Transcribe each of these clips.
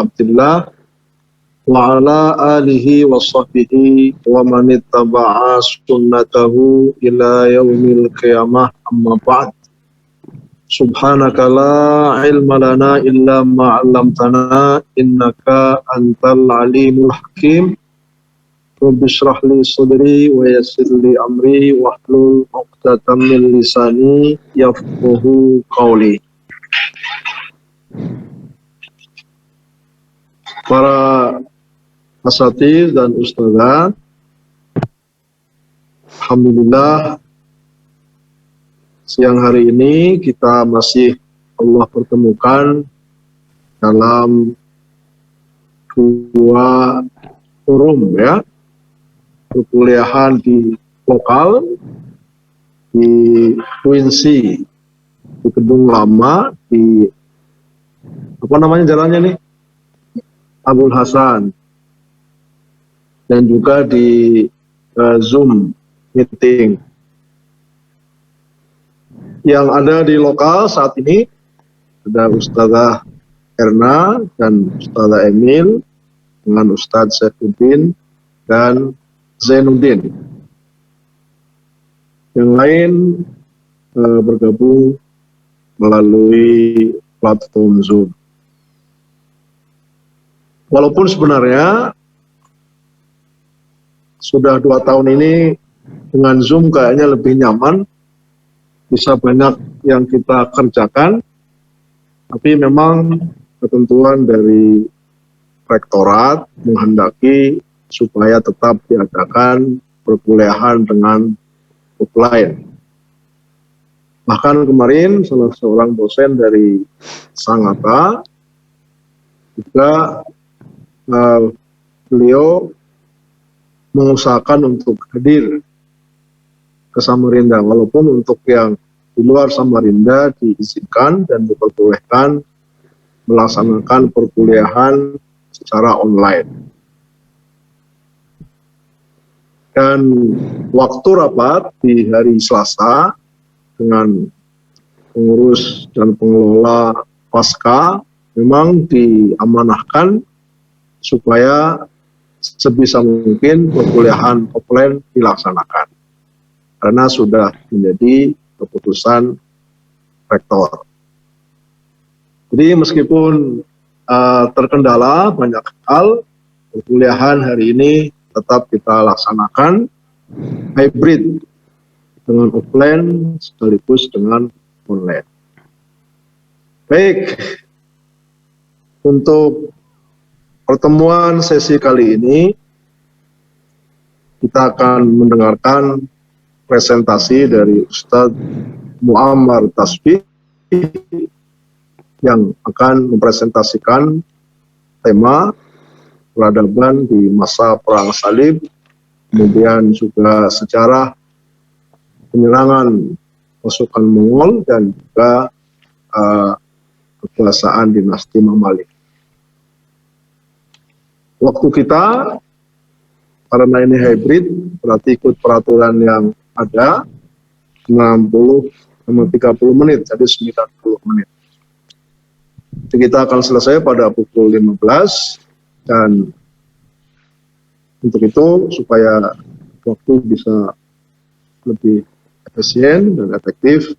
Abdillah wa ala alihi wa sahbihi wa man ittaba'a sunnatahu ila yaumil qiyamah, amma ba'd. Subhanaka la ilma lana illa ma 'allamtana innaka antal alimul hakim. Rabbi shrah li sadri wa yassir li amri wahlul 'uqdatam min lisani yafqahu qawli. Para asatidz dan ustadzah, alhamdulillah siang hari ini kita masih Allah pertemukan dalam dua forum ya, perkuliahan di lokal di Quincy, di Gedung Lama, di apa namanya jalannya nih, Abul Hasan, dan juga di Zoom meeting. Yang ada di lokal saat ini ada Ustadzah Erna dan Ustadzah Emil dengan Ustadz Saifuddin dan Zainuddin. Yang lain bergabung melalui platform Zoom. Walaupun sebenarnya sudah 2 tahun ini dengan Zoom kayaknya lebih nyaman, bisa banyak yang kita kerjakan, tapi memang ketentuan dari rektorat menghendaki supaya tetap diadakan perkuliahan dengan offline. Bahkan kemarin salah seorang dosen dari Sangatta juga beliau mengusahakan untuk hadir ke Samarinda, walaupun untuk yang di luar Samarinda diizinkan dan diperbolehkan melaksanakan perkuliahan secara online. Dan waktu rapat di hari Selasa dengan pengurus dan pengelola Pasca memang diamanahkan supaya sebisa mungkin perkuliahan offline dilaksanakan, karena sudah menjadi keputusan rektor. Jadi meskipun terkendala banyak hal, perkuliahan hari ini tetap kita laksanakan hybrid dengan offline sekaligus dengan online. Baik, untuk pertemuan sesi kali ini kita akan mendengarkan presentasi dari Ustadz Muammar Tasbih yang akan mempresentasikan tema peradaban di masa Perang Salib, kemudian juga sejarah penyerangan pasukan Mongol dan juga kekuasaan dinasti Mamalik. Waktu kita, karena ini hybrid, berarti ikut peraturan yang ada, 60 sama 30 menit, jadi 90 menit. Jadi kita akan selesai pada pukul 15, dan untuk itu supaya waktu bisa lebih efisien dan efektif,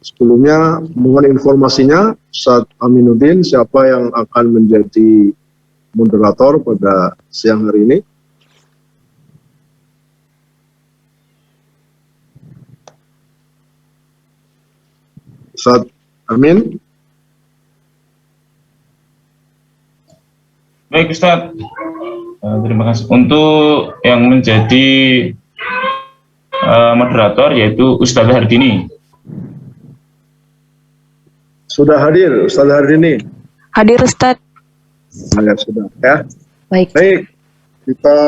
sebelumnya mohon informasinya Ustadz Aminuddin siapa yang akan menjadi moderator pada siang hari ini. Ustadz Amin. Baik Ustadz, terima kasih. Untuk yang menjadi moderator yaitu Ustadzah Hardini. Sudah hadir Ustadzah Hardini? Hadir Ustadz. Ya, sudah ya. Baik, kita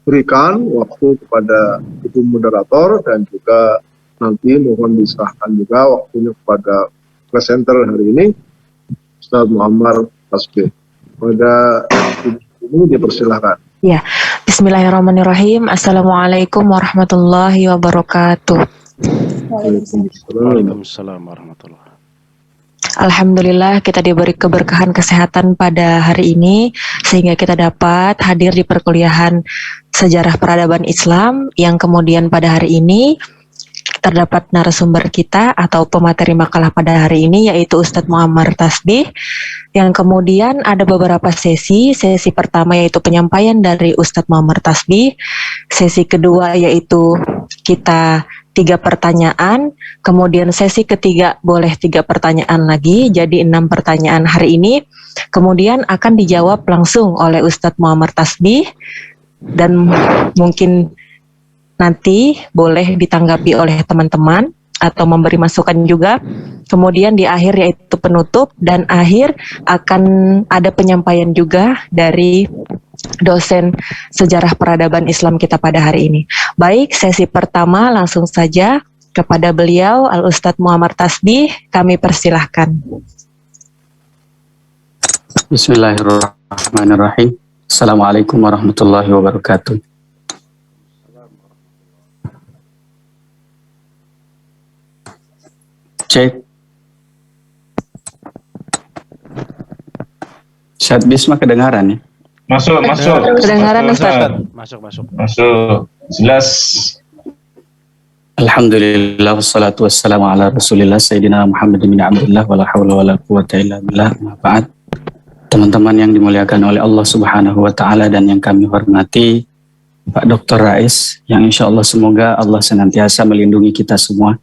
berikan waktu kepada ibu moderator dan juga nanti mohon diserahkan juga waktunya kepada presenter hari ini, Ustadz Muammar Tasbih. Pada ini dipersilahkan. ya. Bismillahirrahmanirrahim. Assalamualaikum warahmatullahi wabarakatuh. Waalaikumsalam. Waalaikumsalam warahmatullahi wabarakatuh. Alhamdulillah kita diberi keberkahan kesehatan pada hari ini sehingga kita dapat hadir di perkuliahan Sejarah Peradaban Islam yang kemudian pada hari ini terdapat narasumber kita atau pemateri makalah pada hari ini yaitu Ustadz Muammar Tasbih, yang kemudian ada beberapa sesi. Sesi pertama yaitu penyampaian dari Ustadz Muammar Tasbih, sesi kedua yaitu kita 3 pertanyaan, kemudian sesi ketiga boleh 3 pertanyaan lagi, jadi 6 pertanyaan hari ini, kemudian akan dijawab langsung oleh Ustadz Muammar Tasbih dan mungkin nanti boleh ditanggapi oleh teman-teman atau memberi masukan juga. Kemudian di akhir yaitu penutup, dan akhir akan ada penyampaian juga dari dosen Sejarah Peradaban Islam kita pada hari ini. Baik, sesi pertama langsung saja kepada beliau Al-Ustadz Muammar Tasbih, kami persilahkan. Bismillahirrahmanirrahim. Assalamualaikum warahmatullahi wabarakatuh. Cek. Ustadz Bisma kedengaran ya? Masuk. Kedengaran, Ustaz. Masuk. Jelas. Alhamdulillah wassalatu wassalamu ala Rasulillah Sayyidina Muhammad bin Abdullah wala hawla wala quwwata illa billah. Ba'd. Teman-teman yang dimuliakan oleh Allah Subhanahu wa taala dan yang kami hormati, Pak Dr. Rais, yang insya Allah semoga Allah senantiasa melindungi kita semua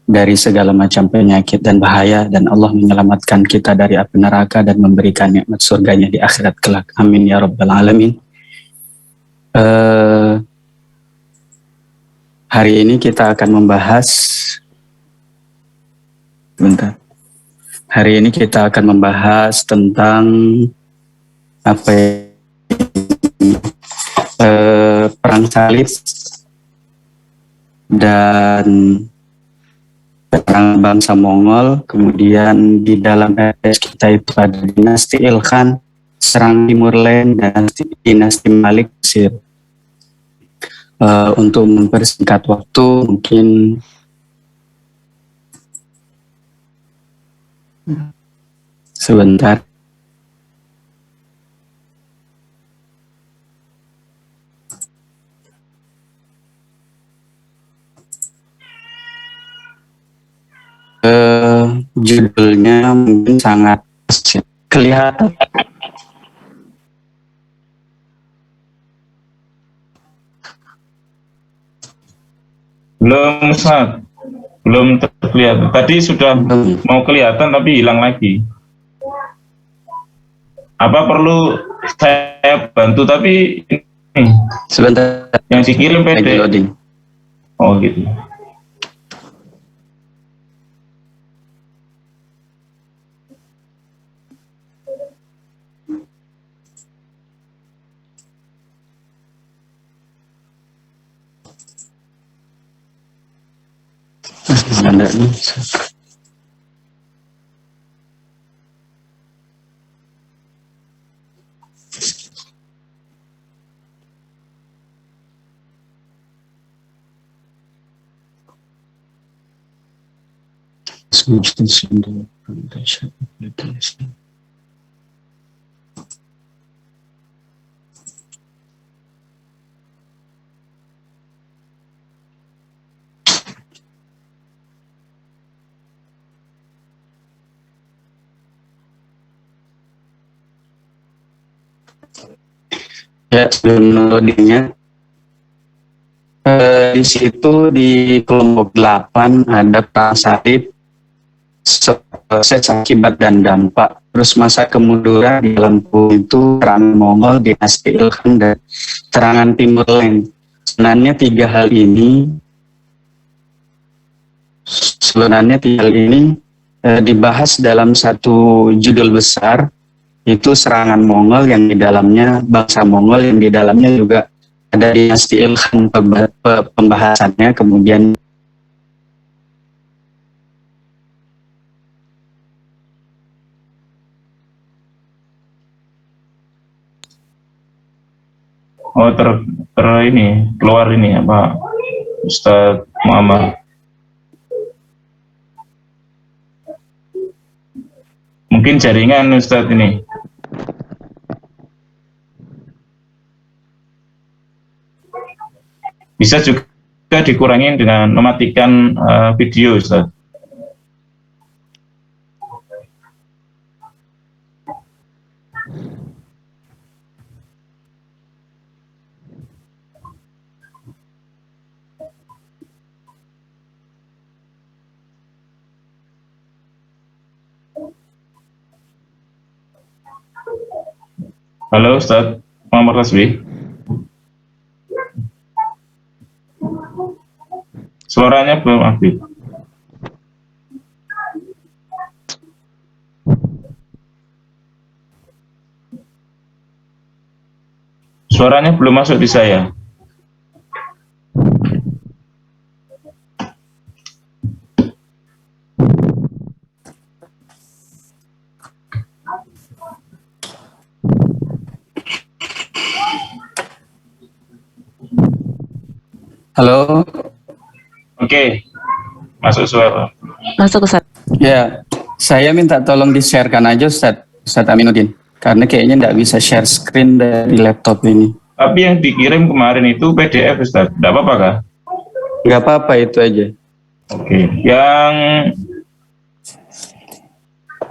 dari segala macam penyakit dan bahaya, dan Allah menyelamatkan kita dari api neraka dan memberikan nikmat surganya di akhirat kelak. Amin ya rabbal alamin. Hari ini kita akan membahas Hari ini kita akan membahas tentang apa ya? Perang salib dan perang bangsa Mongol. Kemudian di dalam RS kita itu ada dinasti Ilkhan, serang Timur Lain, dan dinasti Malik Mesir. Untuk mempersingkat waktu, mungkin sebentar. Judulnya mungkin sangat kelihatan. Belum, Ustaz. Belum terlihat. Tadi sudah mau kelihatan tapi hilang lagi. Apa perlu saya bantu? Tapi ini Sebentar. yang dikirim Lagi PD. loading. Oh gitu. Ada nih. Ya, sebelum loadingnya, di situ di kelompok 8 ada perang salib, proses akibat dan dampak. Terus masa kemunduran di dalam itu perang Mongol, dinasti Ilkhan, dan serangan Timur Lain. Sebenarnya tiga hal ini dibahas dalam satu judul besar, itu serangan Mongol yang di dalamnya bangsa Mongol, yang di dalamnya juga ada dinasti Ilkhan pembahasannya. Kemudian ini keluar ini apa Ustadz Muammar. Mungkin jaringan Ustadz ini. Bisa juga dikurangin dengan mematikan video, Ustaz. Halo Ustaz Muhammad Rasbi. Suaranya belum aktif. Suaranya belum masuk di saya. Halo. Oke, masuk suara. Masuk Ustaz. Ya, saya minta tolong di-sharekan aja Ustaz Aminuddin. Karena kayaknya nggak bisa share screen dari laptop ini. Tapi yang dikirim kemarin itu PDF Ustaz, nggak apa-apa kah? Nggak apa-apa, itu aja. Oke, yang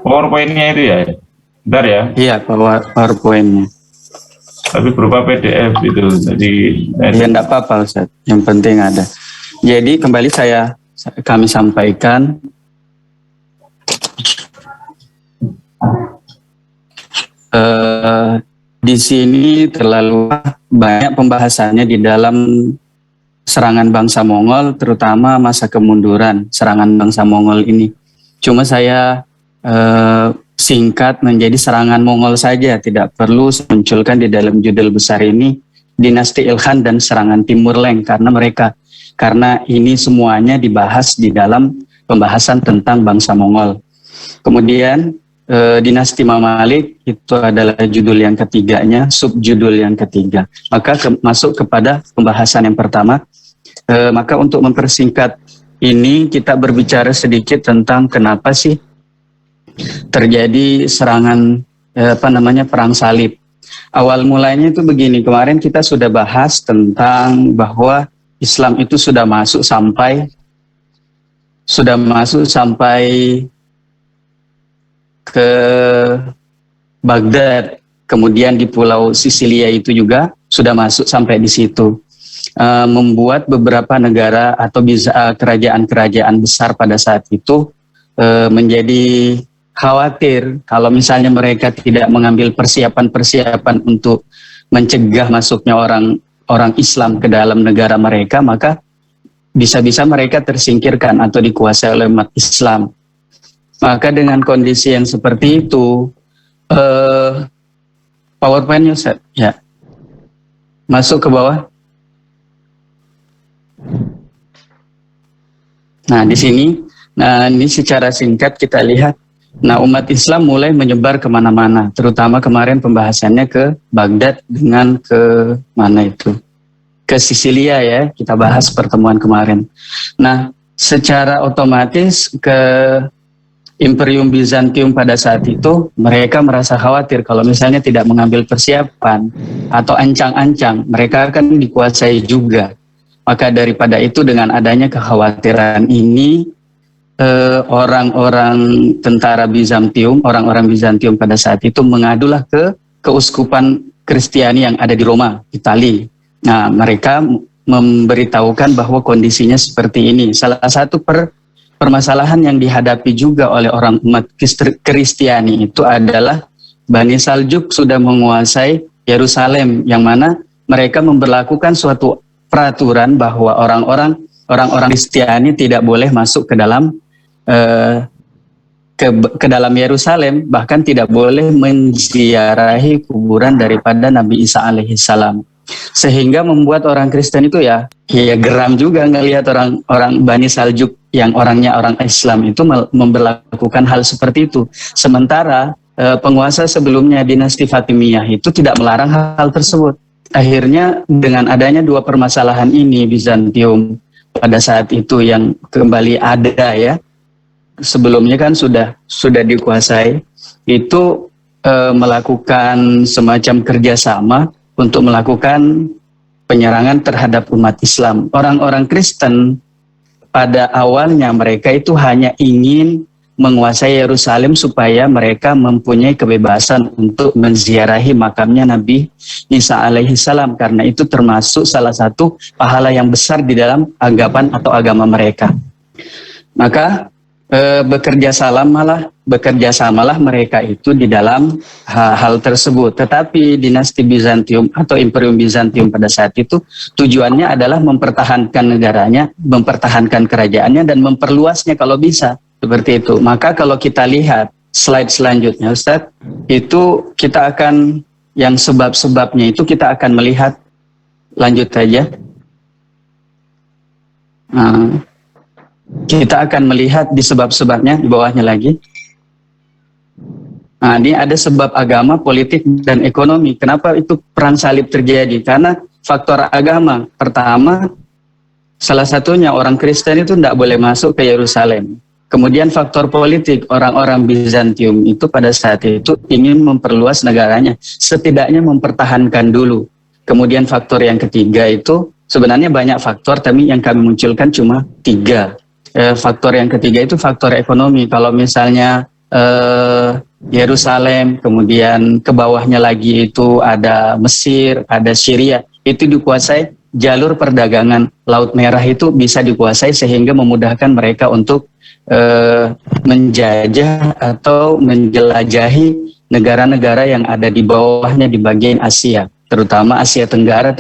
PowerPoint-nya itu ya? Bentar ya. Iya, PowerPoint-nya. Tapi berupa PDF itu, jadi Ya nggak apa-apa Ustaz, yang penting ada. Jadi kembali kami sampaikan di sini terlalu banyak pembahasannya di dalam serangan bangsa Mongol, terutama masa kemunduran serangan bangsa Mongol ini. Cuma saya singkat menjadi serangan Mongol saja, tidak perlu munculkan di dalam judul besar ini dinasti Ilkhan dan serangan Timur Leng, karena ini semuanya dibahas di dalam pembahasan tentang bangsa Mongol. Kemudian dinasti Mamalik itu adalah judul yang ketiganya, subjudul yang ketiga. Maka masuk kepada pembahasan yang pertama. Maka untuk mempersingkat ini, kita berbicara sedikit tentang kenapa sih terjadi serangan perang salib. Awal mulanya itu begini, kemarin kita sudah bahas tentang bahwa Islam itu sudah masuk sampai ke Baghdad, kemudian di pulau Sisilia itu juga sudah masuk sampai di situ, membuat beberapa negara atau kerajaan-kerajaan besar pada saat itu menjadi khawatir kalau misalnya mereka tidak mengambil persiapan-persiapan untuk mencegah masuknya orang Islam ke dalam negara mereka, maka bisa-bisa mereka tersingkirkan atau dikuasai oleh umat Islam. Maka dengan kondisi yang seperti itu, PowerPoint-nya Ustaz, ya, masuk ke bawah. Nah di sini, ini secara singkat kita lihat. Nah, umat Islam mulai menyebar kemana-mana, terutama kemarin pembahasannya ke Baghdad dengan ke mana itu? Ke Sisilia ya, kita bahas pertemuan kemarin. Nah, secara otomatis ke Imperium Bizantium pada saat itu, mereka merasa khawatir kalau misalnya tidak mengambil persiapan atau ancang-ancang, mereka akan dikuasai juga. Maka daripada itu, dengan adanya kekhawatiran ini, orang-orang tentara Bizantium, orang-orang Bizantium pada saat itu mengadulah ke keuskupan Kristiani yang ada di Roma, Italia. Nah, mereka memberitahukan bahwa kondisinya seperti ini. Salah satu permasalahan yang dihadapi juga oleh orang umat Kristiani itu adalah Bani Saljuk sudah menguasai Yerusalem, yang mana mereka memberlakukan suatu peraturan bahwa orang-orang Kristiani tidak boleh masuk ke dalam dalam Yerusalem, bahkan tidak boleh menziarahi kuburan daripada Nabi Isa alaihissalam. Sehingga membuat orang Kristen itu ya geram juga ngelihat orang Bani Saljuk yang orangnya orang Islam itu memberlakukan hal seperti itu. Sementara penguasa sebelumnya dinasti Fatimiyah itu tidak melarang hal tersebut. Akhirnya dengan adanya dua permasalahan ini, Bizantium pada saat itu yang kembali ada ya, sebelumnya kan sudah dikuasai. itu melakukan semacam kerjasama untuk melakukan penyerangan terhadap umat Islam. Orang-orang Kristen pada awalnya mereka itu hanya ingin menguasai Yerusalem supaya mereka mempunyai kebebasan untuk menziarahi makamnya Nabi Isa alaihi salam, karena itu termasuk salah satu pahala yang besar di dalam anggapan atau agama mereka. Maka bekerja samalah mereka itu di dalam hal tersebut. Tetapi dinasti Bizantium atau Imperium Bizantium pada saat itu tujuannya adalah mempertahankan negaranya, mempertahankan kerajaannya, dan memperluasnya kalau bisa. Seperti itu. Maka kalau kita lihat slide selanjutnya, Ustadz, itu kita akan, yang sebab-sebabnya itu kita akan melihat, lanjut aja. Kita akan melihat di sebab-sebabnya, di bawahnya lagi. Nah, ini ada sebab agama, politik, dan ekonomi. Kenapa itu perang salib terjadi? Karena faktor agama. Pertama, salah satunya orang Kristen itu tidak boleh masuk ke Yerusalem. Kemudian faktor politik, orang-orang Bizantium itu pada saat itu ingin memperluas negaranya, setidaknya mempertahankan dulu. Kemudian faktor yang ketiga itu sebenarnya banyak faktor, tapi yang kami munculkan cuma 3. Faktor yang ketiga itu faktor ekonomi. Kalau misalnya Yerusalem, kemudian ke bawahnya lagi itu ada Mesir, ada Syria, itu dikuasai, jalur perdagangan Laut Merah itu bisa dikuasai sehingga memudahkan mereka untuk menjajah atau menjelajahi negara-negara yang ada di bawahnya di bagian Asia, terutama Asia Tenggara.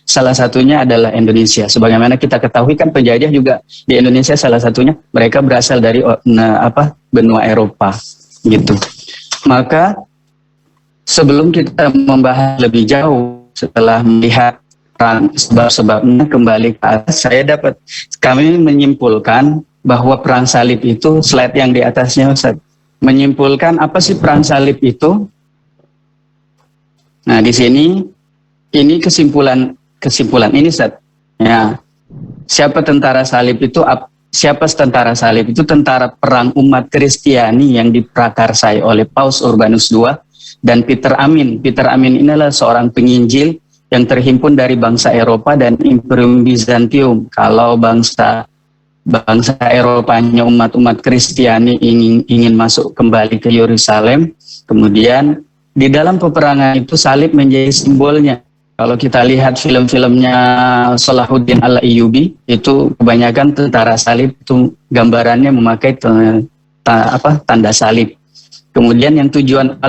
Salah satunya adalah Indonesia. Sebagaimana kita ketahui kan penjajah juga di Indonesia salah satunya mereka berasal dari benua Eropa gitu. Maka sebelum kita membahas lebih jauh, setelah melihat sebab-sebabnya kembali ke atas, kami menyimpulkan bahwa perang salib itu, slide yang di atasnya Ustaz, menyimpulkan apa sih perang salib itu. Nah di sini ini kesimpulan ini Ustaz. Ya, siapa tentara salib itu? Siapa tentara salib itu? Tentara perang umat Kristiani yang diprakarsai oleh Paus Urbanus II dan Peter Amin. Peter Amin inilah seorang penginjil yang terhimpun dari bangsa Eropa dan Imperium Bizantium. Kalau bangsa Eropanya umat Kristiani ingin masuk kembali ke Yerusalem, kemudian di dalam peperangan itu salib menjadi simbolnya. Kalau kita lihat film-filmnya Salahuddin Al-Ayyubi, itu kebanyakan tentara salib itu gambarannya memakai tanda salib. Kemudian yang tujuan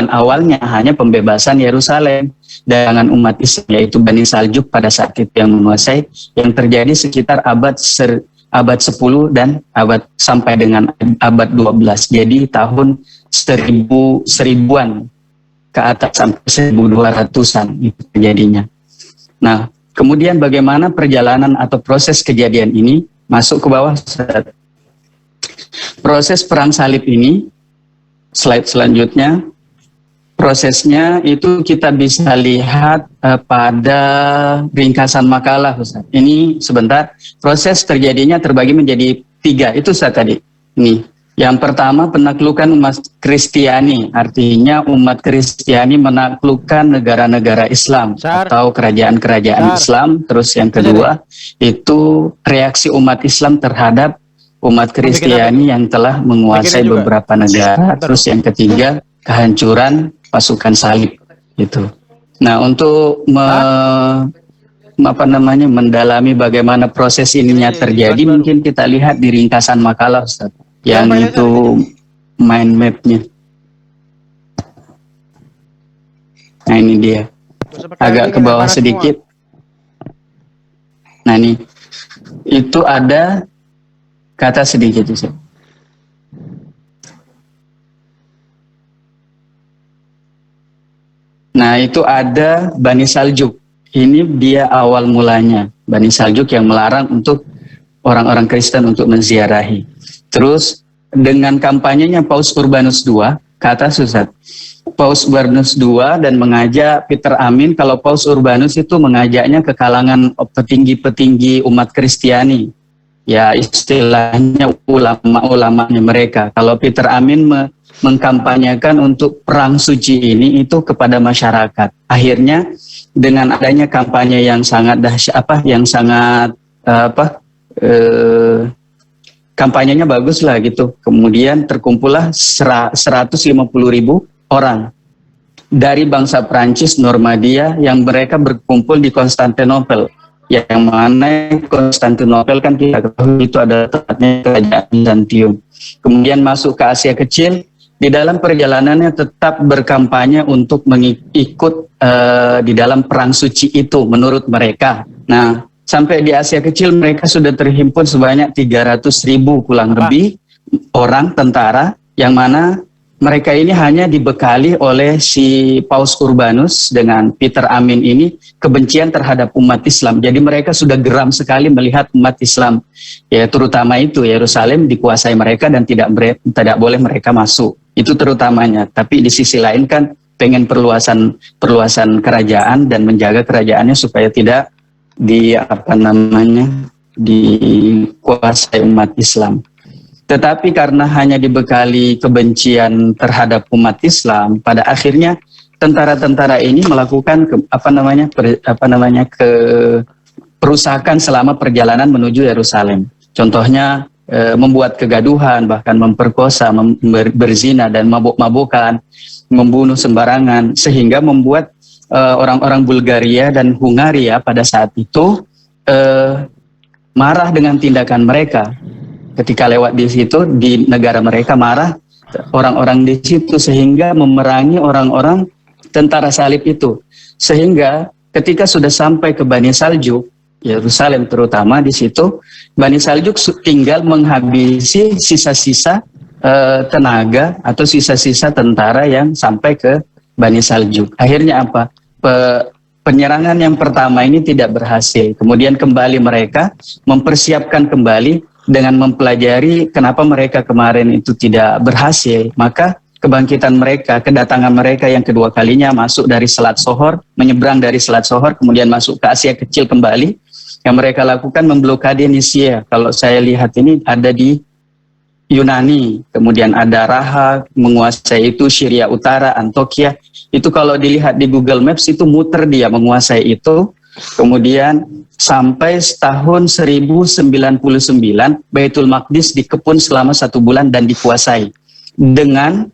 awalnya hanya pembebasan Yerusalem dengan umat Islam, yaitu Bani Saljuk pada saat itu yang menguasai, yang terjadi sekitar abad 10 dan sampai dengan abad 12. Jadi tahun 1000-an ke atas sampai 1200-an itu terjadinya. Nah, kemudian bagaimana perjalanan atau proses kejadian ini? Masuk ke bawah. Proses perang salib ini, slide selanjutnya, prosesnya itu kita bisa lihat pada ringkasan makalah Ustaz. Ini sebentar, proses terjadinya terbagi menjadi 3, itu Ustaz tadi. Ini, yang pertama penaklukan umat Kristiani, artinya umat Kristiani menaklukkan negara-negara Islam atau kerajaan-kerajaan Islam. Terus yang kedua itu reaksi umat Islam terhadap umat Kristiani yang telah menguasai beberapa negara. Terus yang ketiga kehancuran pasukan salib itu. Nah, untuk mendalami bagaimana proses ininya terjadi, mungkin kita lihat di ringkasan makalah Ustaz, yang itu mind map-nya. Nah, ini dia. Agak ke bawah sedikit. Nah, ini itu ada kata sedikit Ustaz. Nah, itu ada Bani Saljuk. Ini dia awal mulanya. Bani Saljuk yang melarang untuk orang-orang Kristen untuk menziarahi. Terus dengan kampanyenya Paus Urbanus II, kata Ustaz, Paus Urbanus II dan mengajak Peter Amin, kalau Paus Urbanus itu mengajaknya ke kalangan petinggi-petinggi umat Kristiani. ya istilahnya ulama-ulamanya mereka. Kalau Peter Amin mengkampanyekan untuk perang suci ini itu kepada masyarakat. Akhirnya dengan adanya kampanye yang sangat dahsyat, kampanyenya bagus lah gitu. Kemudian terkumpullah 150.000 orang dari bangsa Prancis, Normandia, yang mereka berkumpul di Konstantinopel. Yang mana Konstantinopel kan kita ketahui itu adalah tempatnya kerajaan Bizantium. Kemudian masuk ke Asia Kecil. Di dalam perjalanannya tetap berkampanye untuk mengikut di dalam perang suci itu menurut mereka. Nah, sampai di Asia Kecil mereka sudah terhimpun sebanyak 300.000 kurang lebih orang tentara, yang mana mereka ini hanya dibekali oleh si Paus Urbanus dengan Peter Amin ini kebencian terhadap umat Islam. Jadi mereka sudah geram sekali melihat umat Islam, ya terutama itu Yerusalem dikuasai mereka dan tidak boleh mereka masuk. Itu terutamanya. Tapi di sisi lain kan pengen perluasan kerajaan dan menjaga kerajaannya supaya tidak dikuasai umat Islam. Tetapi karena hanya dibekali kebencian terhadap umat Islam, pada akhirnya tentara-tentara ini melakukan perusakan selama perjalanan menuju Yerusalem. Contohnya membuat kegaduhan, bahkan memperkosa, berzina dan mabuk-mabukan, membunuh sembarangan, sehingga membuat orang-orang Bulgaria dan Hungaria pada saat itu marah dengan tindakan mereka. Ketika lewat di situ, di negara mereka marah orang-orang di situ, sehingga memerangi orang-orang tentara salib itu. Sehingga ketika sudah sampai ke Bani Saljuk, Yerusalem terutama, di situ Bani Saljuk tinggal menghabisi sisa-sisa tenaga atau sisa-sisa tentara yang sampai ke Bani Saljuk. Akhirnya apa? Penyerangan yang pertama ini tidak berhasil. Kemudian kembali mereka mempersiapkan kembali dengan mempelajari kenapa mereka kemarin itu tidak berhasil. Maka kebangkitan mereka, kedatangan mereka yang kedua kalinya masuk dari Selat Sohor, menyeberang dari Selat Sohor, kemudian masuk ke Asia Kecil kembali. Yang mereka lakukan memblokade Nisia. Kalau saya lihat ini ada di Yunani, kemudian ada Raha, menguasai itu Syria Utara, Antokia. Itu kalau dilihat di Google Maps itu muter dia menguasai itu. Kemudian sampai tahun 1099 Baitul Maqdis dikepung selama 1 bulan dan dikuasai. Dengan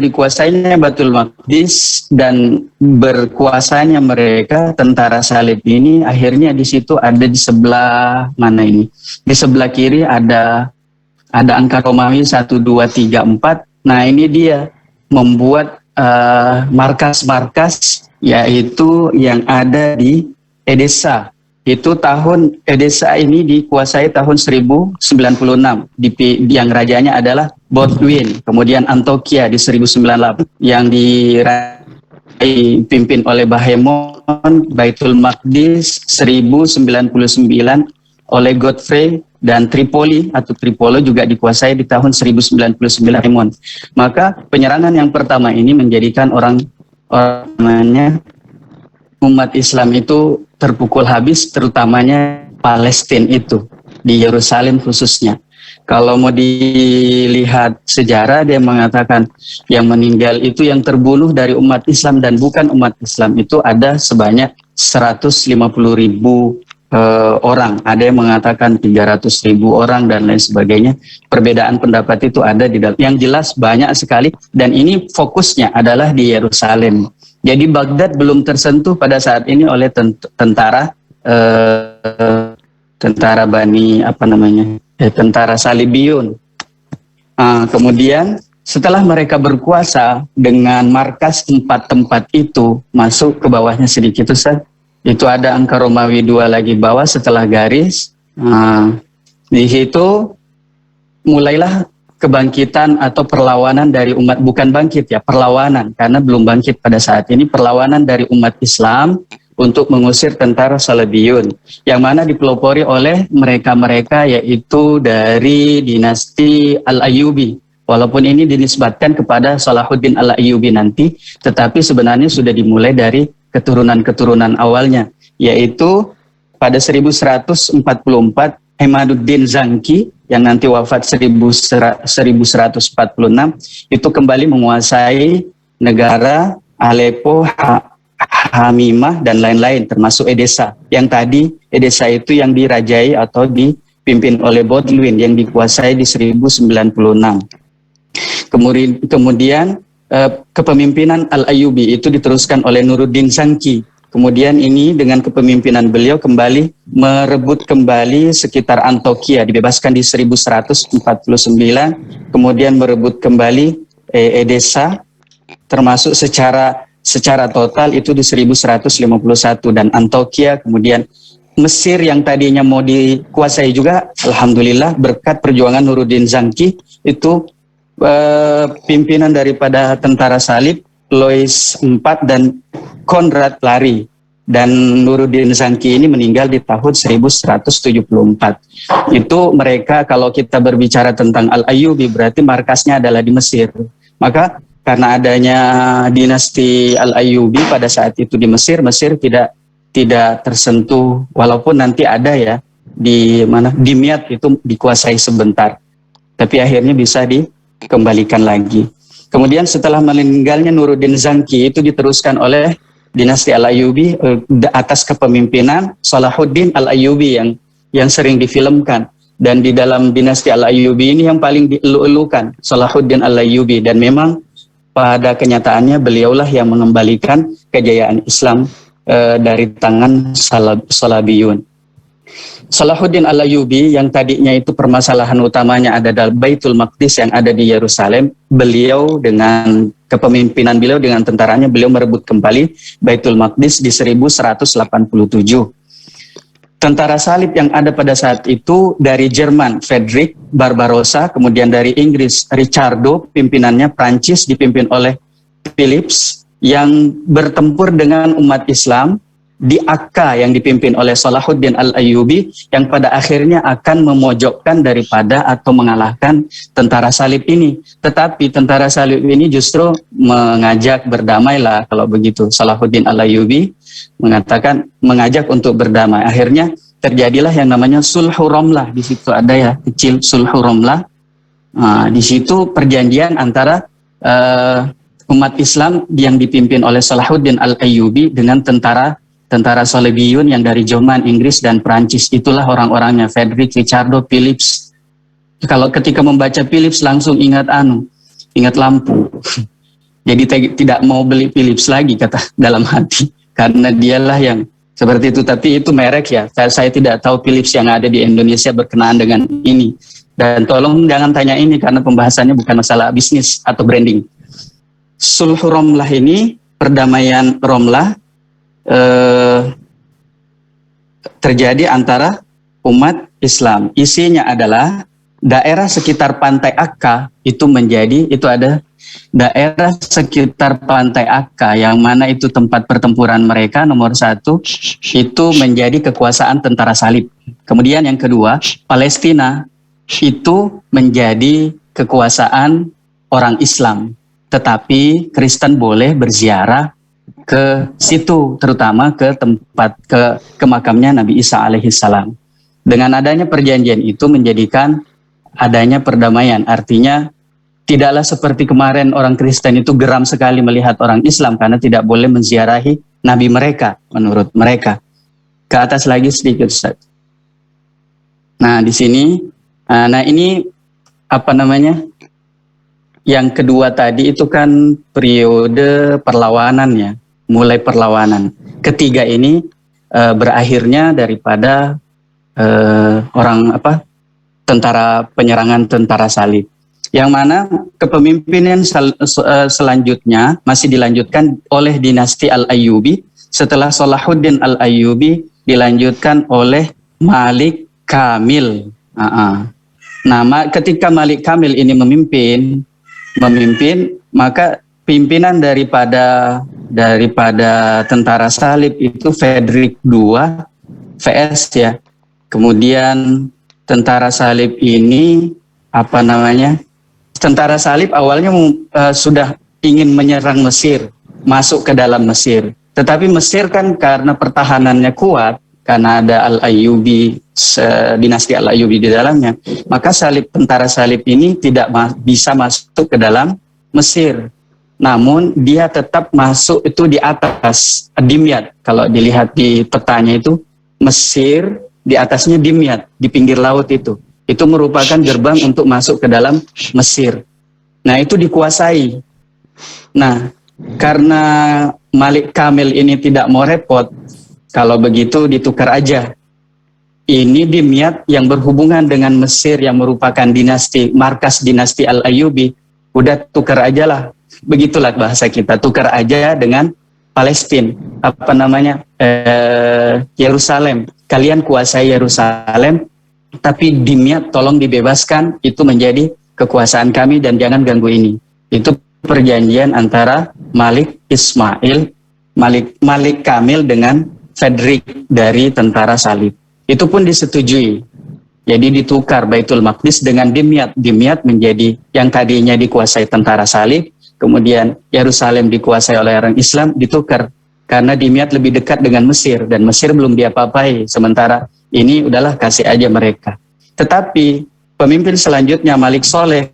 dikuasainya Baitul Maqdis dan berkuasanya mereka, tentara salib ini akhirnya di situ ada di sebelah mana ini? Di sebelah kiri ada angka Romawi 1, 2, 3, 4. Nah ini dia membuat markas-markas, yaitu yang ada di Edessa. Itu Edessa ini dikuasai tahun 1096, yang rajanya adalah Baldwin. Kemudian Antokia di 1098 yang dipimpin oleh Bahemon. Baitul Maqdis 1099 oleh Godfrey, dan Tripoli atau Tripolo juga dikuasai di tahun 1099 Bahemon. Maka penyerangan yang pertama ini menjadikan umat Islam itu terpukul habis, terutamanya Palestina itu, di Yerusalem khususnya. Kalau mau dilihat sejarah, dia mengatakan yang meninggal itu, yang terbunuh dari umat Islam dan bukan umat Islam itu ada sebanyak 150.000 orang. Ada yang mengatakan 300.000 orang dan lain sebagainya. Perbedaan pendapat itu ada di dalam. Yang jelas banyak sekali, dan ini fokusnya adalah di Yerusalem. Jadi Baghdad belum tersentuh pada saat ini oleh tentara tentara Salibiyun. Kemudian setelah mereka berkuasa dengan markas tempat-tempat itu, masuk ke bawahnya sedikit Ustaz. Itu ada angka Romawi 2 lagi bawah setelah garis. Di situ mulailah kebangkitan atau perlawanan dari umat, bukan bangkit ya, perlawanan, karena belum bangkit pada saat ini, perlawanan dari umat Islam untuk mengusir tentara Salibiyun, yang mana dipelopori oleh mereka-mereka yaitu dari dinasti Al-Ayyubi. Walaupun ini dinisbatkan kepada Salahuddin Al-Ayyubi nanti, tetapi sebenarnya sudah dimulai dari keturunan-keturunan awalnya, yaitu pada 1144 Hemaduddin Zanki yang nanti wafat 1146 itu kembali menguasai negara Aleppo, Hamimah dan lain-lain termasuk Edessa. Yang tadi Edessa itu yang dirajai atau dipimpin oleh Baudouin yang dikuasai di 1096. Kemudian kepemimpinan Al-Ayyubi itu diteruskan oleh Nuruddin Zanki. Kemudian ini dengan kepemimpinan beliau kembali merebut kembali sekitar Antokia, dibebaskan di 1149, kemudian merebut kembali Edessa, termasuk secara total itu di 1151, dan Antokia, kemudian Mesir yang tadinya mau dikuasai juga, alhamdulillah berkat perjuangan Nuruddin Zanki itu pimpinan daripada tentara salib Louis IV dan Konrad lari, dan Nuruddin Zanki ini meninggal di tahun 1174. Itu mereka, kalau kita berbicara tentang Al-Ayyubi berarti markasnya adalah di Mesir. Maka karena adanya dinasti Al-Ayyubi pada saat itu di Mesir, Mesir tidak tersentuh, walaupun nanti ada ya di mana Dimyat itu dikuasai sebentar, tapi akhirnya bisa dikembalikan lagi. Kemudian setelah meninggalnya Nuruddin Zanki itu diteruskan oleh dinasti Al-Ayyubi atas kepemimpinan Salahuddin Al-Ayyubi yang sering difilmkan. Dan di dalam dinasti Al-Ayyubi ini yang paling dielu-elukan Salahuddin Al-Ayyubi, dan memang pada kenyataannya beliaulah yang mengembalikan kejayaan Islam dari tangan Salabiyun. Salahuddin Al-Ayyubi yang tadinya itu permasalahan utamanya ada dalam Baitul Maqdis yang ada di Yerusalem, beliau dengan kepemimpinan beliau dengan tentaranya beliau merebut kembali Baitul Maqdis di 1187. Tentara salib yang ada pada saat itu dari Jerman Frederick Barbarossa, kemudian dari Inggris Ricciardo, pimpinannya Prancis dipimpin oleh Philips, yang bertempur dengan umat Islam di Akka yang dipimpin oleh Salahuddin Al-Ayyubi, yang pada akhirnya akan memojokkan daripada atau mengalahkan tentara salib ini. Tetapi tentara salib ini justru mengajak berdamailah kalau begitu. Salahuddin Al-Ayyubi mengajak untuk berdamai. Akhirnya terjadilah yang namanya Sulhu Romlah. Di situ ada ya kecil Sulhu Romlah. Di situ perjanjian antara umat Islam yang dipimpin oleh Salahuddin Al-Ayyubi dengan tentara Salibiyun yang dari Jerman, Inggris, dan Prancis. Itulah orang-orangnya, Frederick, Ricciardo, Philips. Kalau ketika membaca Philips langsung ingat lampu. Jadi tidak mau beli Philips lagi kata dalam hati, karena dialah yang seperti itu. Tapi itu merek ya. Saya tidak tahu Philips yang ada di Indonesia berkenaan dengan ini. Dan tolong jangan tanya ini karena pembahasannya bukan masalah bisnis atau branding. Sulhu Romlah ini, perdamaian Romlah, terjadi antara umat Islam. Isinya adalah daerah sekitar pantai Akka itu ada daerah sekitar pantai Akka yang mana itu tempat pertempuran mereka. Nomor satu itu menjadi kekuasaan tentara salib. Kemudian yang kedua, Palestina itu menjadi kekuasaan orang Islam, tetapi Kristen boleh berziarah ke situ, terutama ke tempat ke makamnya Nabi Isa alaihissalam. Dengan adanya perjanjian itu menjadikan adanya perdamaian. Artinya tidaklah seperti kemarin orang Kristen itu geram sekali melihat orang Islam karena tidak boleh menziarahi Nabi mereka menurut mereka. Ke atas lagi sedikit, Ustaz. Nah di sini, ini apa namanya? Yang kedua tadi itu kan periode perlawanannya. Mulai perlawanan. Ketiga ini berakhirnya daripada penyerangan tentara salib. Yang mana kepemimpinan selanjutnya masih dilanjutkan oleh dinasti Al-Ayyubi. Setelah Salahuddin Al-Ayyubi dilanjutkan oleh Malik Kamil. Ketika Malik Kamil ini memimpin, maka pimpinan daripada tentara salib itu Frederick II VS ya. Kemudian tentara salib ini tentara salib awalnya sudah ingin menyerang Mesir, masuk ke dalam Mesir. Tetapi Mesir kan karena pertahanannya kuat, karena ada Al-Ayyubi, dinasti Al-Ayyubi di dalamnya, maka tentara salib ini tidak bisa masuk ke dalam Mesir. Namun dia tetap masuk itu di atas Dimyat. Kalau dilihat di petanya itu, Mesir di atasnya Dimyat, di pinggir laut itu. Itu merupakan gerbang untuk masuk ke dalam Mesir. Nah, itu dikuasai. Nah, karena Malik Kamil ini tidak mau repot, kalau begitu ditukar aja. Ini Dimyat yang berhubungan dengan Mesir yang merupakan markas dinasti Al-Ayyubi. Udah tukar aja lah. Begitulah bahasa kita, tukar aja dengan Palestina. Yerusalem. Kalian kuasai Yerusalem, tapi Dimyat tolong dibebaskan, itu menjadi kekuasaan kami dan jangan ganggu ini. Itu perjanjian antara Malik Kamil dengan Frederick dari tentara salib. Itu pun disetujui. Jadi ditukar Baitul Maqdis dengan Dimyat. Dimyat menjadi yang tadinya dikuasai tentara salib, kemudian Yerusalem dikuasai oleh orang Islam, ditukar. Karena Dimyat lebih dekat dengan Mesir, dan Mesir belum diapa-apai. Sementara ini udahlah kasih aja mereka. Tetapi pemimpin selanjutnya Malik Soleh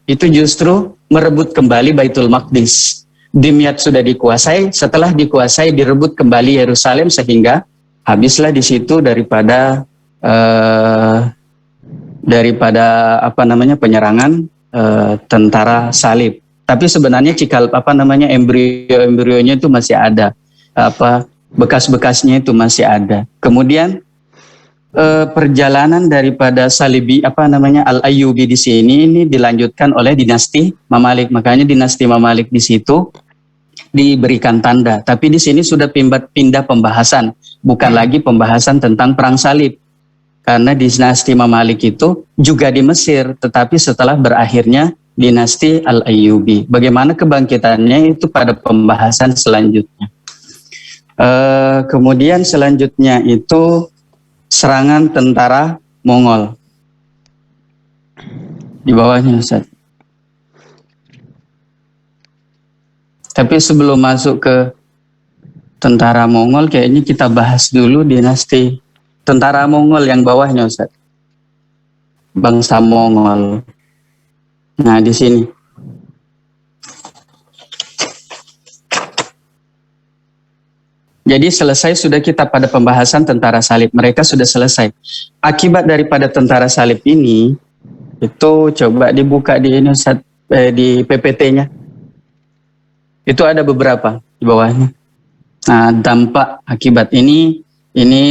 itu justru merebut kembali Baitul Maqdis. Dimyat sudah dikuasai, setelah dikuasai direbut kembali Yerusalem, sehingga habislah di situ daripada penyerangan tentara salib. Tapi sebenarnya embrio-embrionya itu masih ada, bekas-bekasnya itu masih ada. Kemudian perjalanan daripada Al-Ayyubi di sini ini dilanjutkan oleh dinasti Mamalik. Makanya dinasti Mamalik di situ diberikan tanda. Tapi di sini sudah pindah pembahasan, bukan lagi pembahasan tentang perang salib. Karena dinasti Mamalik itu juga di Mesir, tetapi setelah berakhirnya dinasti Al-Ayyubi. Bagaimana kebangkitannya itu pada pembahasan selanjutnya. Kemudian selanjutnya itu serangan tentara Mongol. Di bawahnya, Ustaz. Tapi sebelum masuk ke tentara Mongol, kayaknya kita bahas dulu dinasti tentara Mongol yang bawahnya, Ustaz. Bangsa Mongol. Nah, di sini. Jadi selesai sudah kita pada pembahasan tentara salib. Mereka sudah selesai. Akibat daripada tentara salib ini, itu coba dibuka di ini, Ustaz, di PPT-nya. Itu ada beberapa di bawahnya. Nah, dampak akibat ini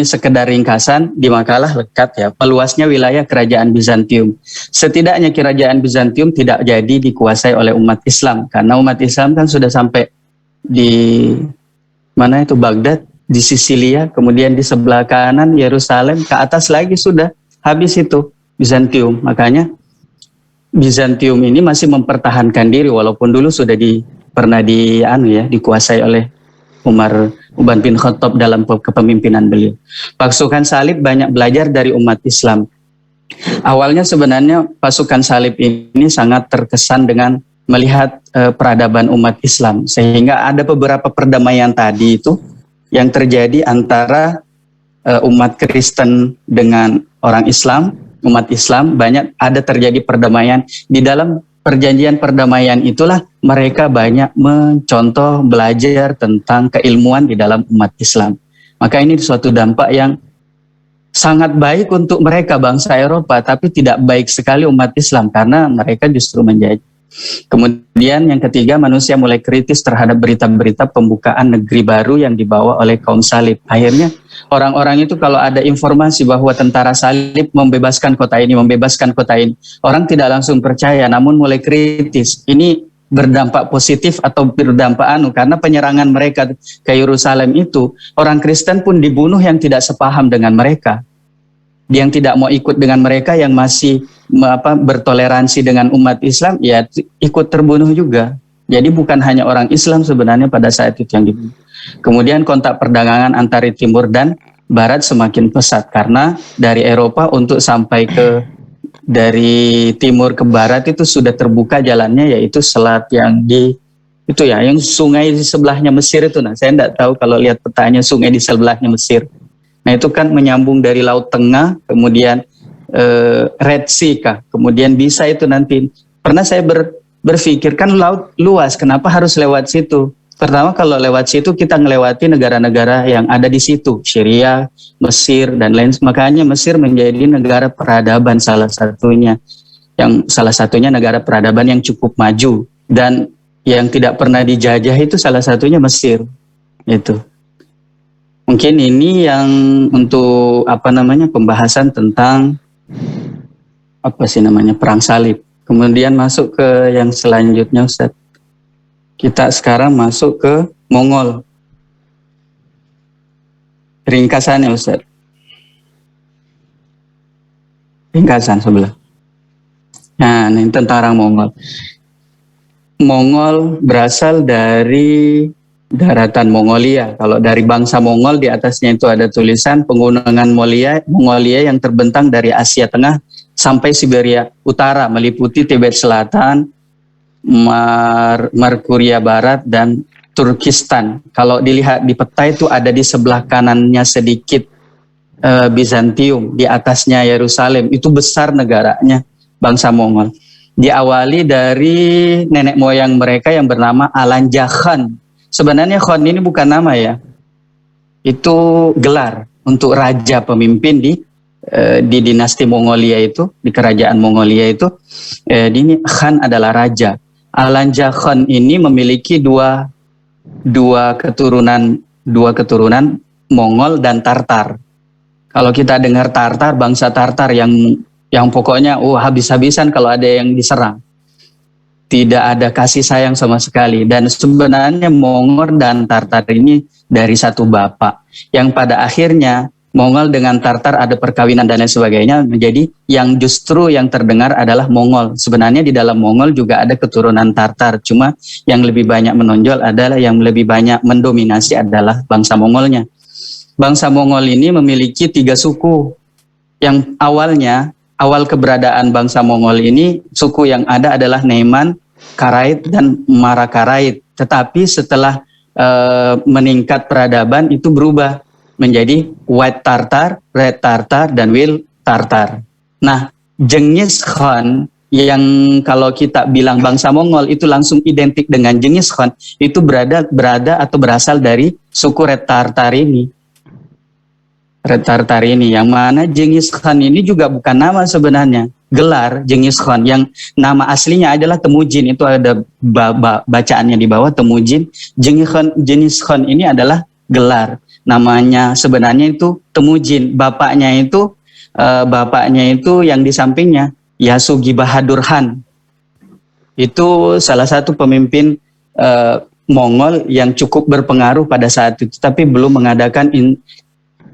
sekedar ringkasan di makalah lengkap ya. Meluasnya wilayah kerajaan Bizantium. Setidaknya kerajaan Bizantium tidak jadi dikuasai oleh umat Islam. Karena umat Islam kan sudah sampai di mana itu, Baghdad, di Sisilia, kemudian di sebelah kanan Yerusalem, ke atas lagi sudah habis itu Bizantium. Makanya Bizantium ini masih mempertahankan diri walaupun dulu sudah pernah dikuasai oleh Umar bin Khattab dalam kepemimpinan beliau. Pasukan salib banyak belajar dari umat Islam. Awalnya sebenarnya pasukan salib ini sangat terkesan dengan melihat peradaban umat Islam, sehingga ada beberapa perdamaian tadi itu yang terjadi antara umat Kristen dengan orang Islam, umat Islam banyak ada terjadi perdamaian. Di dalam perjanjian perdamaian itulah mereka banyak mencontoh belajar tentang keilmuan di dalam umat Islam. Maka ini suatu dampak yang sangat baik untuk mereka bangsa Eropa, tapi tidak baik sekali umat Islam karena mereka justru menjajah. Kemudian yang ketiga, manusia mulai kritis terhadap berita-berita pembukaan negeri baru yang dibawa oleh kaum salib. Akhirnya orang-orang itu kalau ada informasi bahwa tentara salib membebaskan kota ini, orang tidak langsung percaya, namun mulai kritis. Ini berdampak positif atau berdampak karena penyerangan mereka ke Yerusalem itu, orang Kristen pun dibunuh yang tidak sepaham dengan mereka. Yang tidak mau ikut dengan mereka, yang masih bertoleransi dengan umat Islam, ya ikut terbunuh juga. Jadi bukan hanya orang Islam sebenarnya pada saat itu yang dibunuh. Kemudian kontak perdagangan antara timur dan barat semakin pesat karena dari Eropa untuk sampai dari timur ke barat itu sudah terbuka jalannya, yaitu selat yang yang sungai di sebelahnya Mesir itu. Nah, saya tidak tahu kalau lihat petanya sungai di sebelahnya Mesir. Nah itu kan menyambung dari Laut Tengah, kemudian Red Sea kah, kemudian bisa itu nanti. Pernah saya berpikir kan laut luas, kenapa harus lewat situ? Pertama kalau lewat situ kita melewati negara-negara yang ada di situ, Syria, Mesir dan lain. Makanya Mesir menjadi negara peradaban salah satunya negara peradaban yang cukup maju dan yang tidak pernah dijajah itu salah satunya Mesir. Itu. Mungkin ini yang untuk pembahasan tentang perang salib. Kemudian masuk ke yang selanjutnya Ustaz. Kita sekarang masuk ke Mongol. Ringkasannya Ustaz. Ringkasan sebelah. Nah, ini tentara Mongol. Mongol berasal dari daratan Mongolia. Kalau dari bangsa Mongol di atasnya itu ada tulisan penggunungan Mongolia yang terbentang dari Asia Tengah sampai Siberia Utara, meliputi Tibet Selatan, Markuria Barat, dan Turkistan. Kalau dilihat di peta itu ada di sebelah kanannya sedikit Bizantium, di atasnya Yerusalem. Itu besar negaranya bangsa Mongol. Diawali dari nenek moyang mereka yang bernama Alanja Khan. Sebenarnya Khan ini bukan nama ya, itu gelar untuk raja pemimpin di dinasti Mongolia itu, di kerajaan Mongolia itu. Ini Khan adalah raja. Alanja Khan ini memiliki dua keturunan Mongol dan Tartar. Kalau kita dengar Tartar, bangsa Tartar yang pokoknya habis-habisan kalau ada yang diserang. Tidak ada kasih sayang sama sekali. Dan sebenarnya Mongol dan Tartar ini dari satu bapak. Yang pada akhirnya Mongol dengan Tartar ada perkawinan dan lain sebagainya. Menjadi yang justru yang terdengar adalah Mongol. Sebenarnya di dalam Mongol juga ada keturunan Tartar. Cuma yang lebih banyak menonjol adalah, yang lebih banyak mendominasi adalah bangsa Mongolnya. Bangsa Mongol ini memiliki 3 suku. Yang awal keberadaan bangsa Mongol ini, suku yang ada adalah Naiman, Karait, dan Marakarait. Tetapi setelah meningkat peradaban itu berubah menjadi White Tartar, Red Tartar, dan Wild Tartar. Nah, Genghis Khan yang kalau kita bilang bangsa Mongol itu langsung identik dengan Genghis Khan, itu berada atau berasal dari suku Red Tartar ini. Red Tartar ini, yang mana Genghis Khan ini juga bukan nama sebenarnya, gelar Genghis Khan, yang nama aslinya adalah Temujin. Itu ada bacaannya di bawah, Temujin. Genghis Khan ini adalah gelar, namanya sebenarnya itu Temujin. Bapaknya itu yang di sampingnya Yasugi Bahadur Khan. Itu salah satu pemimpin Mongol yang cukup berpengaruh pada saat itu, tapi belum mengadakan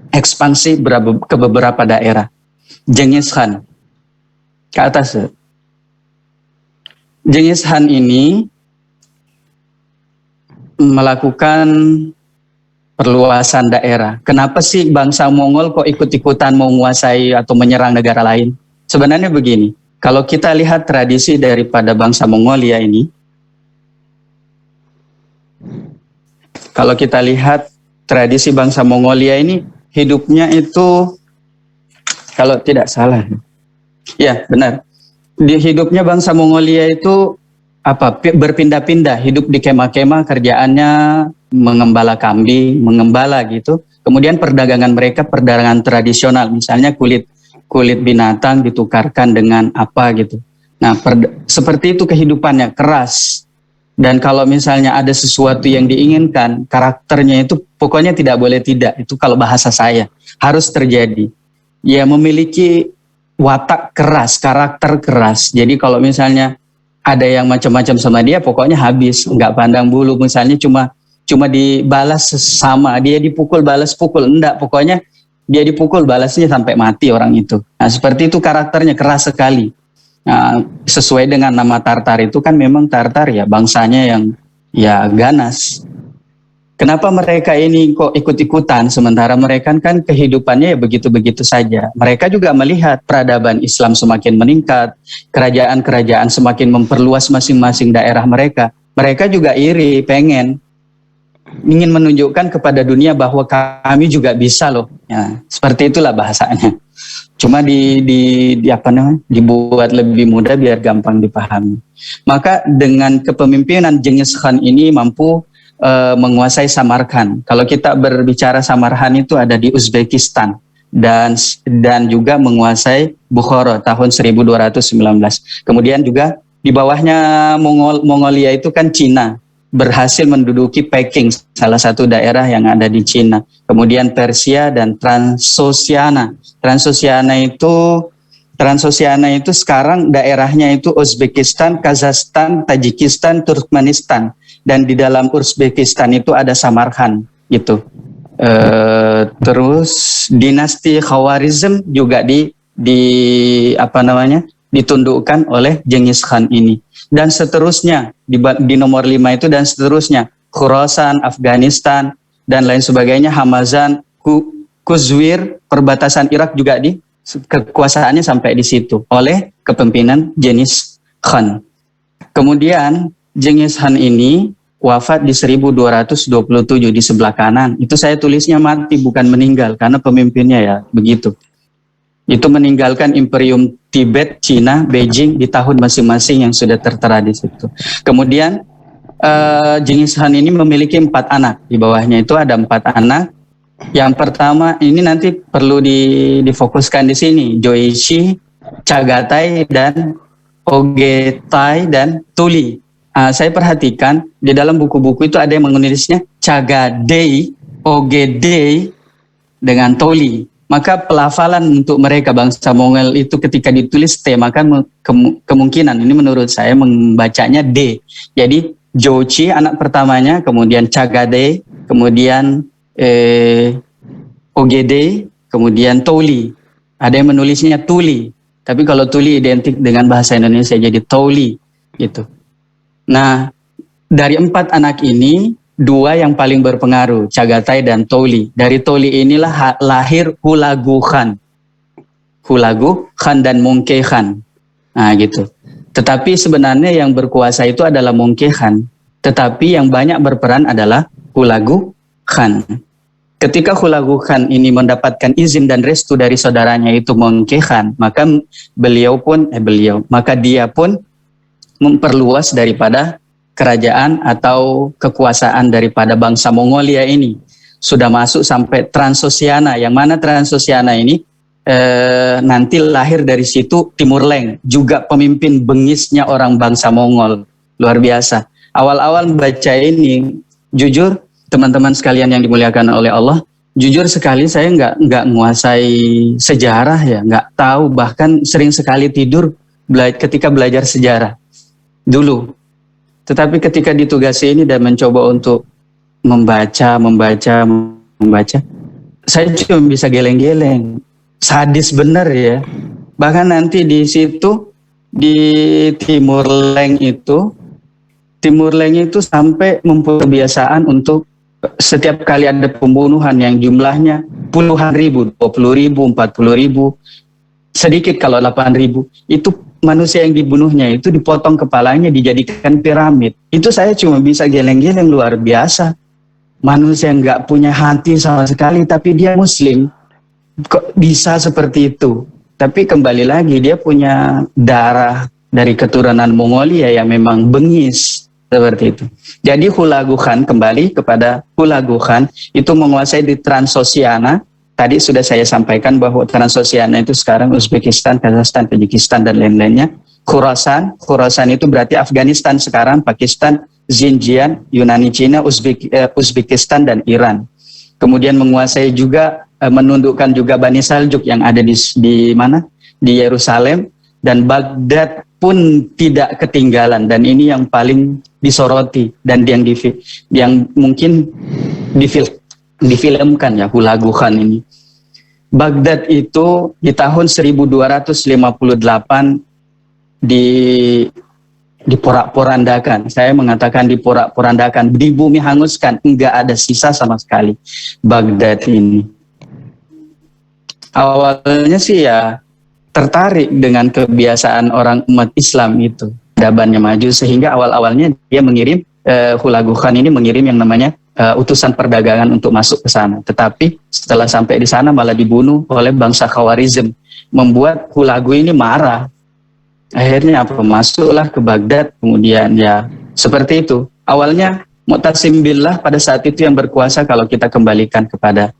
ekspansi ke beberapa daerah. Genghis Khan ke atas. Genghis Khan ini melakukan perluasan daerah. Kenapa sih bangsa Mongol kok ikut-ikutan menguasai atau menyerang negara lain? Sebenarnya begini, kalau kita lihat tradisi daripada bangsa Mongolia ini, kalau kita lihat tradisi bangsa Mongolia ini, hidupnya itu, kalau tidak salah, ya benar, di hidupnya bangsa Mongolia itu berpindah-pindah, hidup di kemah-kemah, kerjaannya mengembala kambing, mengembala gitu. Kemudian perdagangan mereka perdagangan tradisional, misalnya kulit binatang ditukarkan dengan apa gitu. Nah, seperti itu kehidupannya, keras. Dan kalau misalnya ada sesuatu yang diinginkan, karakternya itu pokoknya tidak boleh tidak. Itu kalau bahasa saya, harus terjadi. Ya, memiliki watak keras, karakter keras. Jadi kalau misalnya ada yang macam-macam sama dia, pokoknya habis, nggak pandang bulu. Misalnya cuma dibalas sama, dia dipukul, balas pukul. Enggak, pokoknya dia dipukul, balasnya sampai mati orang itu. Nah, seperti itu karakternya, keras sekali. Nah, sesuai dengan nama Tartar itu kan memang Tartar ya bangsanya yang ya ganas. Kenapa mereka ini kok ikut-ikutan sementara mereka kan kehidupannya ya begitu-begitu saja. Mereka juga melihat peradaban Islam semakin meningkat, kerajaan-kerajaan semakin memperluas masing-masing daerah mereka. Mereka juga iri, pengen ingin menunjukkan kepada dunia bahwa kami juga bisa loh. Ya, seperti itulah bahasanya. Cuma dibuat lebih mudah biar gampang dipahami. Maka dengan kepemimpinan Genghis Khan ini mampu menguasai Samarkand. Kalau kita berbicara Samarkand itu ada di Uzbekistan dan juga menguasai Bukhara tahun 1219. Kemudian juga di bawahnya Mongolia itu kan Cina, berhasil menduduki Peking, salah satu daerah yang ada di Cina. Kemudian Persia dan Transoxiana. Transoxiana itu sekarang daerahnya itu Uzbekistan, Kazakhstan, Tajikistan, Turkmenistan. Dan di dalam Uzbekistan itu ada Samarkand gitu. Terus dinasti Khawarizm juga ditundukkan oleh Genghis Khan ini. Dan seterusnya di nomor 5 itu dan seterusnya Khurasan, Afghanistan dan lain sebagainya, Hamazan, Kuzwir, perbatasan Irak juga kekuasaannya sampai di situ oleh kepemimpinan Genghis Khan. Kemudian Genghis Khan ini wafat di 1227 di sebelah kanan. Itu saya tulisnya mati bukan meninggal karena pemimpinnya ya begitu. Itu meninggalkan Imperium Tibet, Cina, Beijing di tahun masing-masing yang sudah tertera di situ. Kemudian Genghis Khan ini memiliki 4 anak. Di bawahnya itu ada 4 anak. Yang pertama ini nanti perlu difokuskan di sini. Joichi, Chagatai, dan Ogetai, dan Tuli. Saya perhatikan di dalam buku-buku itu ada yang menulisnya Chagadei, Ogedei, dengan Toli. Maka pelafalan untuk mereka bangsa Mongol itu ketika ditulis T, maka kemungkinan ini menurut saya membacanya D. Jadi Joichi anak pertamanya, kemudian Chagadei, kemudian Ogedei, kemudian Toli. Ada yang menulisnya Tuli, tapi kalau Tuli identik dengan bahasa Indonesia jadi Toli gitu. Nah, dari 4 anak ini 2 yang paling berpengaruh, Chagatai dan Toli. Dari Toli inilah lahir Hulagu Khan. Hulagu Khan dan Mongke Khan. Nah gitu. Tetapi sebenarnya yang berkuasa itu adalah Mongke Khan. Tetapi yang banyak berperan adalah Hulagu Khan. Ketika Hulagu Khan ini mendapatkan izin dan restu dari saudaranya itu Mongke Khan, maka dia pun memperluas daripada kerajaan atau kekuasaan daripada bangsa Mongolia ini. Sudah masuk sampai Transoxiana, yang mana Transoxiana ini nanti lahir dari situ Timur Leng, juga pemimpin bengisnya orang bangsa Mongol. Luar biasa. Awal-awal membaca ini, jujur teman-teman sekalian yang dimuliakan oleh Allah, jujur sekali saya nggak menguasai sejarah ya, nggak tahu, bahkan sering sekali tidur ketika belajar sejarah dulu. Tetapi ketika ditugasi ini dan mencoba untuk membaca, saya cuma bisa geleng-geleng. Sadis benar ya. Bahkan nanti di situ di Timur Leng itu sampai mempunyai kebiasaan untuk setiap kali ada pembunuhan yang jumlahnya puluhan ribu, 20.000, 40.000, sedikit kalau 8.000, itu manusia yang dibunuhnya itu dipotong kepalanya dijadikan piramid. Itu saya cuma bisa geleng-geleng, luar biasa. Manusia yang nggak punya hati sama sekali, tapi dia Muslim. Kok bisa seperti itu? Tapi kembali lagi dia punya darah dari keturunan Mongolia yang memang bengis. Seperti itu. Jadi Hulagu Khan, kembali kepada Hulagu Khan, itu menguasai di Transoxiana. Tadi sudah saya sampaikan bahwa Transoxiana itu sekarang Uzbekistan, Kazakhstan, Tajikistan, dan lain-lainnya. Khurasan itu berarti Afghanistan sekarang, Pakistan, Xinjiang, Yunani, Cina, Uzbekistan, dan Iran. Kemudian menguasai juga, menundukkan juga Bani Saljuk yang ada di mana? Di Yerusalem, dan Baghdad pun tidak ketinggalan, dan ini yang paling disoroti dan yang mungkin difilmkan ya, Hulagu Khan ini. Baghdad itu di tahun 1258 diporak-porandakan. Saya mengatakan diporak-porandakan, di bumi hanguskan, enggak ada sisa sama sekali Baghdad ini. Awalnya sih ya tertarik dengan kebiasaan orang umat Islam itu, peradabannya maju, sehingga awal-awalnya dia mengirim Hulagu Khan ini mengirim yang namanya utusan perdagangan untuk masuk ke sana. Tetapi setelah sampai di sana malah dibunuh oleh bangsa Khawarizm, membuat Hulagu ini marah. Akhirnya apa? Masuklah ke Baghdad, kemudian ya seperti itu. Awalnya Mu'tasim Billah pada saat itu yang berkuasa, kalau kita kembalikan kepada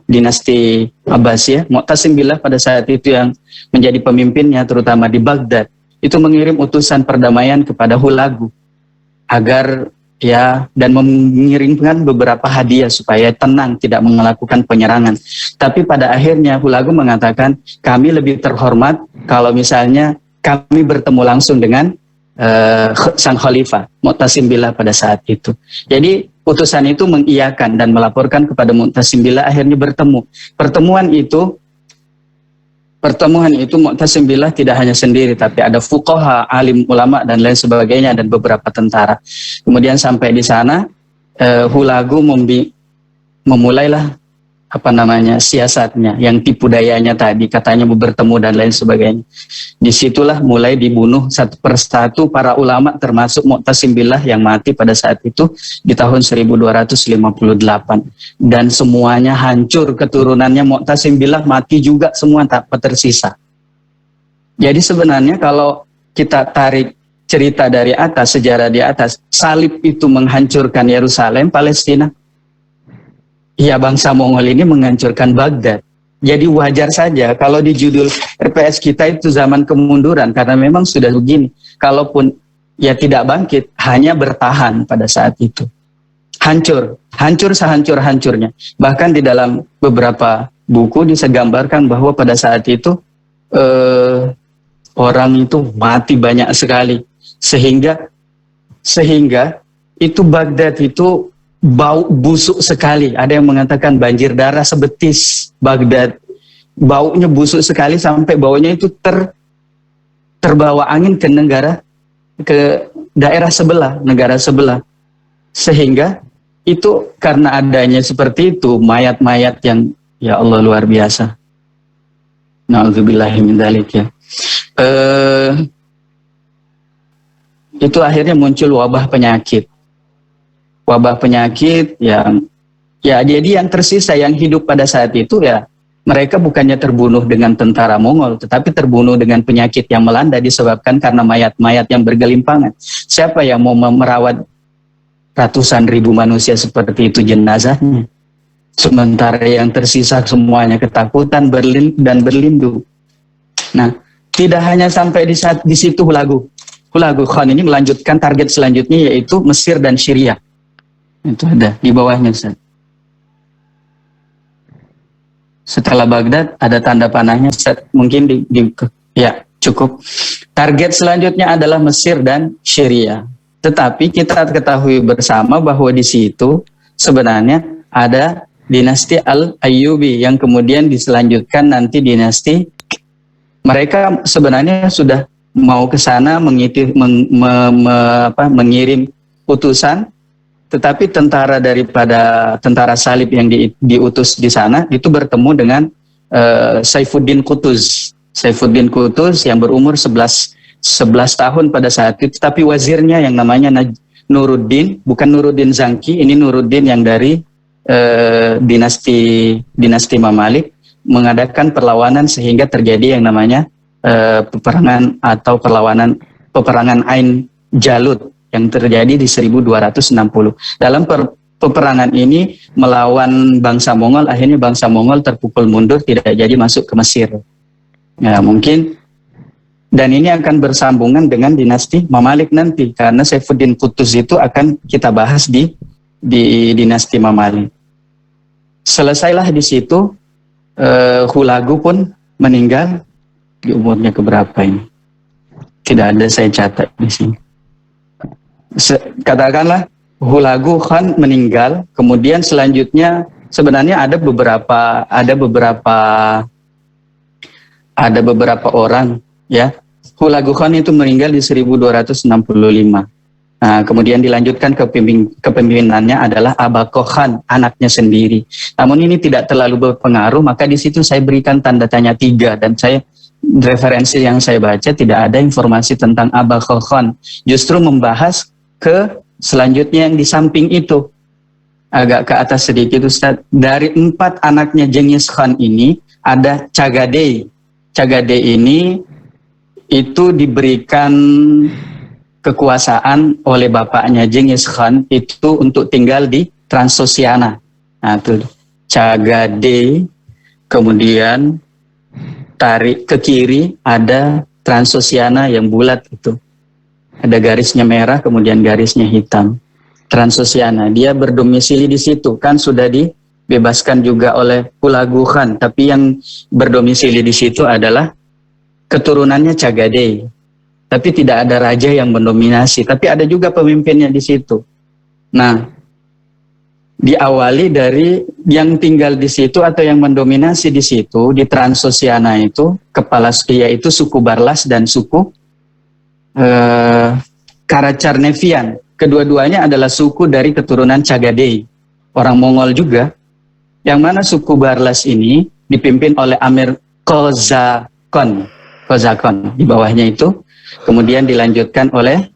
dinasti Abbasiyah. Mu'tasim Billah pada saat itu yang menjadi pemimpinnya terutama di Baghdad, itu mengirim utusan perdamaian kepada Hulagu agar ya, dan mengirimkan beberapa hadiah supaya tenang, tidak melakukan penyerangan. Tapi pada akhirnya Hulagu mengatakan, kami lebih terhormat kalau misalnya kami bertemu langsung dengan sang khalifah Mu'tasim Billah pada saat itu. Jadi utusan itu mengiyakan dan melaporkan kepada Mu'tasim Billah, akhirnya bertemu. Pertemuan itu Mu'tasim Billah tidak hanya sendiri, tapi ada fuqaha, alim ulama dan lain sebagainya, dan beberapa tentara. Kemudian sampai di sana Hulagu memulailah siasatnya, yang tipu dayanya tadi, katanya mau bertemu dan lain sebagainya. Disitulah mulai dibunuh satu persatu para ulama, termasuk Mu'tasim Billah yang mati pada saat itu di tahun 1258, dan semuanya hancur keturunannya. Mu'tasim Billah mati juga semua tanpa tersisa. Jadi sebenarnya kalau kita tarik cerita dari atas, sejarah di atas, salib itu menghancurkan Yerusalem, Palestina. Ya, bangsa Mongol ini menghancurkan Baghdad. Jadi wajar saja kalau di judul RPS kita itu zaman kemunduran, karena memang sudah begini. Kalaupun ya tidak bangkit, hanya bertahan pada saat itu. Hancur sehancur-hancurnya. Bahkan di dalam beberapa buku digambarkan bahwa pada saat itu orang itu mati banyak sekali. Sehingga itu Baghdad itu bau busuk sekali. Ada yang mengatakan banjir darah sebetis Baghdad. Baunya busuk sekali sampai baunya itu terbawa angin ke daerah sebelah, negara sebelah. Sehingga itu karena adanya seperti itu, mayat-mayat yang ya Allah luar biasa. Na'udzubillahi min dzalik ya. Itu akhirnya muncul wabah penyakit yang ya, jadi yang tersisa yang hidup pada saat itu ya, mereka bukannya terbunuh dengan tentara Mongol, tetapi terbunuh dengan penyakit yang melanda disebabkan karena mayat-mayat yang bergelimpangan. Siapa yang mau merawat ratusan ribu manusia seperti itu jenazahnya? Sementara yang tersisa semuanya ketakutan dan berlindung. Nah, tidak hanya sampai di situ Hulagu Khan ini melanjutkan target selanjutnya, yaitu Mesir dan Syria. Itu ada di bawahnya, Ustaz. Setelah Baghdad ada tanda panahnya, Ustaz. Mungkin ya cukup. Target selanjutnya adalah Mesir dan Syria. Tetapi kita ketahui bersama bahwa di situ sebenarnya ada dinasti Al-Ayyubi yang kemudian diselanjutkan nanti dinasti. Mereka sebenarnya sudah mau ke sana mengirim utusan. Tetapi tentara salib yang diutus di sana itu bertemu dengan Saifuddin Qutuz. Saifuddin Qutuz yang berumur 11 tahun pada saat itu, tapi wazirnya yang namanya Nuruddin, bukan Nuruddin Zangki, ini Nuruddin yang dari dinasti Mamalik, mengadakan perlawanan sehingga terjadi yang namanya peperangan atau peperangan Ain Jalut yang terjadi di 1260. Dalam peperangan ini melawan bangsa Mongol, akhirnya bangsa Mongol terpukul mundur, tidak jadi masuk ke Mesir. Ya, mungkin, dan ini akan bersambungan dengan dinasti Mamalik nanti, karena Saifuddin Qutuz itu akan kita bahas di dinasti Mamalik. Selesailah di situ, Hulagu pun meninggal di umurnya keberapa ini? Tidak ada saya catat di sini. Katakanlah Hulagu Khan meninggal, kemudian selanjutnya sebenarnya ada beberapa orang ya. Hulagu Khan itu meninggal di 1265. Nah, kemudian dilanjutkan kepemimpinannya adalah Abakoh Khan, anaknya sendiri. Namun ini tidak terlalu berpengaruh, maka di situ saya berikan tanda tanya 3, dan referensi yang saya baca tidak ada informasi tentang Abakoh Khan. Justru membahas ke selanjutnya yang di samping itu, agak ke atas sedikit Ustaz. Dari 4 anaknya Genghis Khan ini ada Cagadei. Cagadei ini itu diberikan kekuasaan oleh bapaknya Genghis Khan itu untuk tinggal di Transoxiana. Nah itu Cagadei, kemudian tarik ke kiri ada Transoxiana yang bulat itu. Ada garisnya merah, kemudian garisnya hitam. Transoxiana, dia berdomisili di situ. Kan sudah dibebaskan juga oleh Hulagu Khan, tapi yang berdomisili di situ adalah keturunannya Cagadei. Tapi tidak ada raja yang mendominasi, tapi ada juga pemimpinnya di situ. Nah, diawali dari yang tinggal di situ atau yang mendominasi di situ, di Transoxiana itu, kepala yaitu suku Barlas dan suku Karacarnevian. Kedua-duanya adalah suku dari keturunan Cagadei, orang Mongol juga, yang mana suku Barlas ini dipimpin oleh Amir Kozakon, di bawahnya itu, kemudian dilanjutkan oleh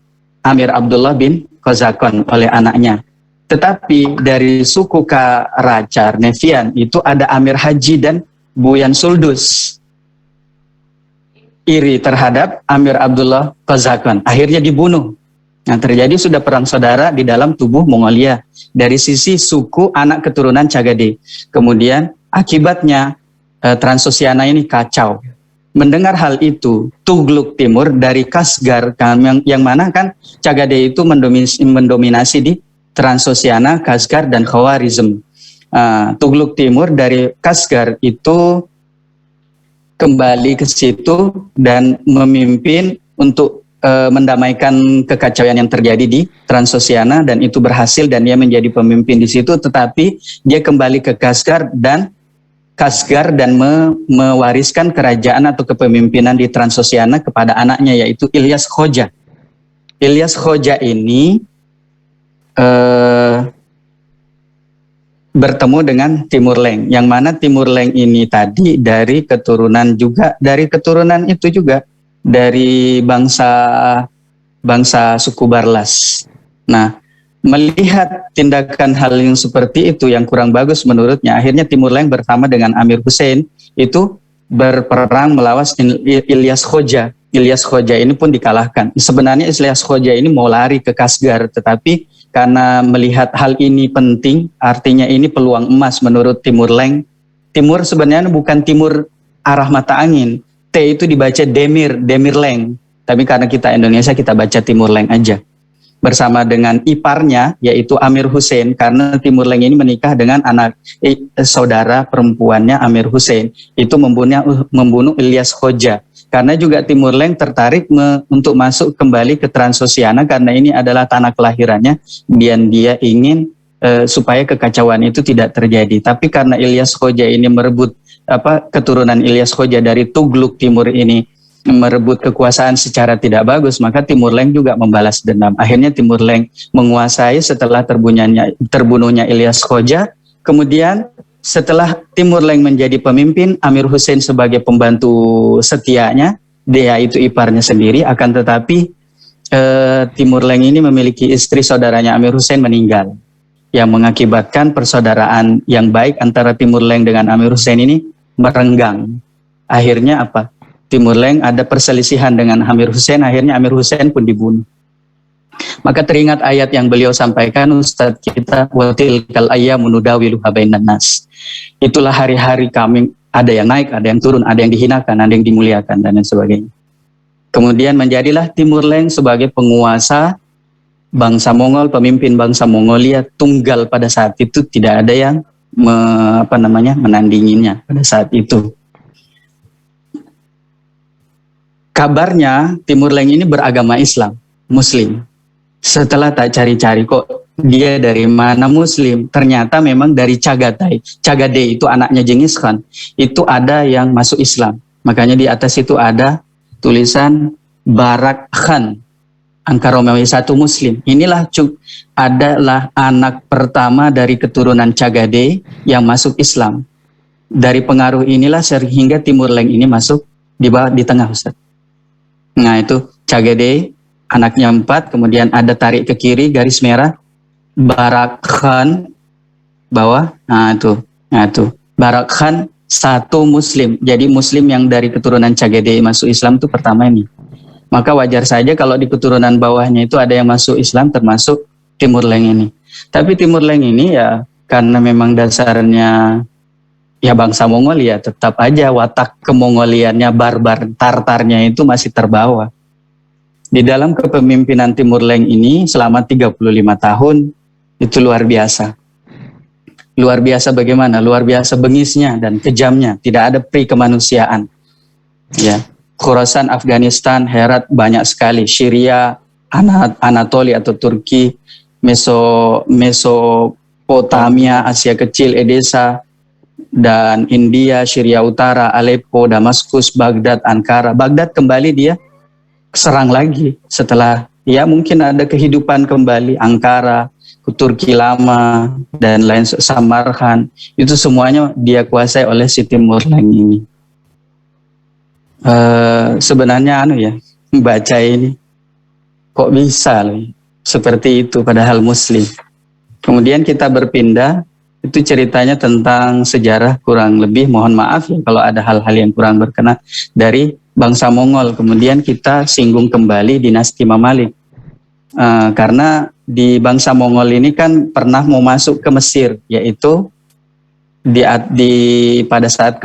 Amir Abdullah bin Kozakon oleh anaknya. Tetapi dari suku Karacarnevian itu ada Amir Haji dan Buyan Suldus. Iri terhadap Amir Abdullah Kozakon, akhirnya dibunuh. Nah, terjadi sudah perang saudara di dalam tubuh Mongolia dari sisi suku anak keturunan Cagadei. Kemudian akibatnya Transoxiana ini kacau. Mendengar hal itu, Tugluk Timur dari Kasgar, yang mana kan Cagadei itu mendominasi di Transoxiana, Kasgar dan Khawarizm. Tugluk Timur dari Kasgar itu kembali ke situ dan memimpin untuk mendamaikan kekacauan yang terjadi di Transoxiana, dan itu berhasil dan dia menjadi pemimpin di situ. Tetapi dia kembali ke Kasgar dan mewariskan kerajaan atau kepemimpinan di Transoxiana kepada anaknya, yaitu Ilyas Khoja. Ilyas Khoja ini bertemu dengan Timur Leng, yang mana Timur Leng ini tadi dari keturunan itu juga dari bangsa suku Barlas. Nah, melihat tindakan hal yang seperti itu yang kurang bagus menurutnya, akhirnya Timur Leng bersama dengan Amir Hussein itu berperang melawan Ilyas Khoja. Ilyas Khoja ini pun dikalahkan. Sebenarnya Ilyas Khoja ini mau lari ke Kasgar, tetapi karena melihat hal ini penting, artinya ini peluang emas menurut Timur Leng. Timur sebenarnya bukan timur arah mata angin. T itu dibaca Demir Leng. Tapi karena kita Indonesia, kita baca Timur Leng aja. Bersama dengan iparnya, yaitu Amir Hussein, karena Timur Leng ini menikah dengan anak saudara perempuannya Amir Hussein. Itu membunuh Ilyas Khoja. Karena juga Timur Leng tertarik untuk masuk kembali ke Transoxiana, karena ini adalah tanah kelahirannya, dan dia ingin supaya kekacauan itu tidak terjadi. Tapi karena Ilyas Khoja ini merebut keturunan Ilyas Khoja dari Tugluk Timur ini merebut kekuasaan secara tidak bagus, maka Timur Leng juga membalas dendam. Akhirnya Timur Leng menguasai setelah terbunuhnya Ilyas Khoja. Kemudian setelah Timur Leng menjadi pemimpin, Amir Hussein sebagai pembantu setianya, dia itu iparnya sendiri. Akan tetapi Timur Leng ini memiliki istri saudaranya Amir Hussein meninggal, yang mengakibatkan persaudaraan yang baik antara Timur Leng dengan Amir Hussein ini merenggang. Akhirnya apa? Timur Leng ada perselisihan dengan Amir Hussein, akhirnya Amir Hussein pun dibunuh. Maka teringat ayat yang beliau sampaikan, Ustadz kita, wa tilkal ayyamu nudawiluha bainan nas. Itulah hari-hari kami, ada yang naik, ada yang turun, ada yang dihinakan, ada yang dimuliakan, dan lain sebagainya. Kemudian menjadilah Timur Leng sebagai penguasa bangsa Mongol, pemimpin bangsa Mongolia tunggal pada saat itu, tidak ada yang menandinginya pada saat itu. Kabarnya Timur Leng ini beragama Islam, Muslim. Setelah tak cari-cari kok dia dari mana Muslim, ternyata memang dari Cagadei. Cagadei itu anaknya Genghis Khan. Itu ada yang masuk Islam. Makanya di atas itu ada tulisan Barak Khan, angka Romawi 1 Muslim. Inilah adalah anak pertama dari keturunan Cagadei yang masuk Islam. Dari pengaruh inilah sehingga Timur Leng ini masuk di tengah, Ustaz. Nah itu Cagadei, anaknya 4, kemudian ada tarik ke kiri garis merah, Barak Khan, bawah. Nah itu Barak Khan satu Muslim. Jadi Muslim yang dari keturunan Cagede masuk Islam itu pertama ini. Maka wajar saja kalau di keturunan bawahnya itu ada yang masuk Islam, termasuk Timur Leng ini. Tapi Timur Leng ini ya karena memang dasarnya ya bangsa Mongol, ya tetap aja watak kemongoliannya, barbar Tartarnya itu masih terbawa. Di dalam kepemimpinan Timur Leng ini selama 35 tahun itu luar biasa. Luar biasa bagaimana? Luar biasa bengisnya dan kejamnya. Tidak ada pri kemanusiaan. Ya, Khorasan, Afghanistan, Herat banyak sekali. Syria, Anatolia atau Turki, Mesopotamia, Asia Kecil, Edessa, dan India, Syria Utara, Aleppo, Damaskus, Baghdad, Ankara. Baghdad kembali dia serang lagi setelah ya mungkin ada kehidupan kembali. Ankara, Turki lama, dan lain, Samarkand, itu semuanya dia kuasai oleh si Timur Leng ini. Sebenarnya baca ini kok bisa loh seperti itu padahal Muslim. Kemudian kita berpindah, itu ceritanya tentang sejarah kurang lebih, mohon maaf ya kalau ada hal-hal yang kurang berkenan dari bangsa Mongol. Kemudian kita singgung kembali dinasti Mamalik. Karena di bangsa Mongol ini kan pernah mau masuk ke Mesir, yaitu pada saat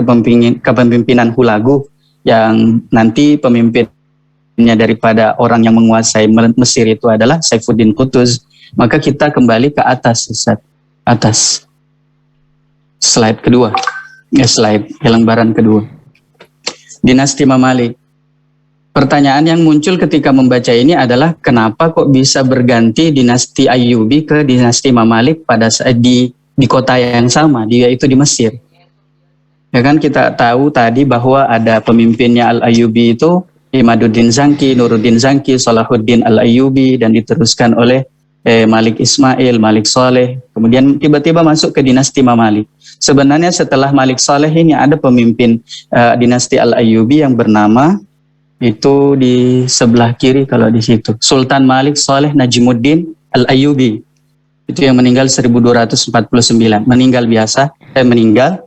kepemimpinan Hulagu, yang nanti pemimpinnya daripada orang yang menguasai Mesir itu adalah Saifuddin Qutuz. Maka kita kembali ke atas, Ustaz. Atas slide kedua, lembaran kedua, dinasti Mamalik. Pertanyaan yang muncul ketika membaca ini adalah kenapa kok bisa berganti dinasti Ayyubi ke dinasti Mamalik pada saat di kota yang sama, yaitu di Mesir. Ya kan kita tahu tadi bahwa ada pemimpinnya Al-Ayyubi itu Imaduddin Zangki, Nuruddin Zangki, Salahuddin Al-Ayyubi, dan diteruskan oleh Malik Ismail, Malik Saleh. Kemudian tiba-tiba masuk ke dinasti Mamalik. Sebenarnya setelah Malik Saleh ini ada pemimpin dinasti Al-Ayyubi yang bernama, itu di sebelah kiri kalau di situ, Sultan Malik Saleh Najimuddin Al-Ayyubi. Itu yang meninggal 1249. Meninggal biasa, meninggal.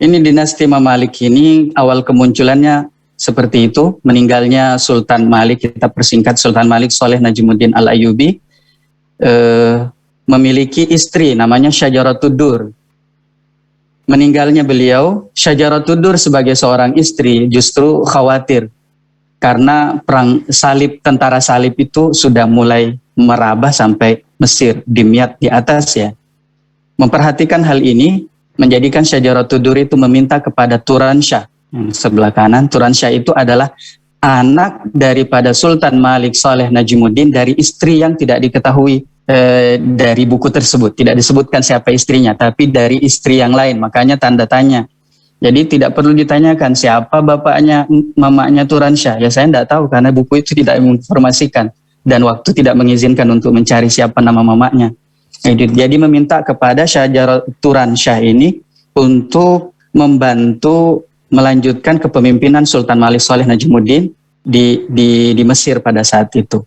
Ini dinasti Mamalik ini awal kemunculannya seperti itu. Meninggalnya Sultan Malik, kita persingkat Sultan Malik Saleh Najimuddin Al-Ayyubi, memiliki istri namanya Syajaratud Dur. Meninggalnya beliau, Syajaratud Dur sebagai seorang istri justru khawatir karena perang salib, tentara salib itu sudah mulai merabah sampai Mesir, Dimyat di atas ya. Memperhatikan hal ini menjadikan Syajaratud Dur itu meminta kepada Turansyah yang sebelah kanan. Turansyah itu adalah anak daripada Sultan Malik Saleh Najimuddin dari istri yang tidak diketahui dari buku tersebut. Tidak disebutkan siapa istrinya, tapi dari istri yang lain, makanya tanda tanya. Jadi tidak perlu ditanyakan siapa bapaknya, mamanya Turansyah. Ya saya tidak tahu karena buku itu tidak menginformasikan dan waktu tidak mengizinkan untuk mencari siapa nama mamanya. Jadi meminta kepada Turansyah ini untuk membantu melanjutkan kepemimpinan Sultan Malik Saleh Najimuddin di Mesir pada saat itu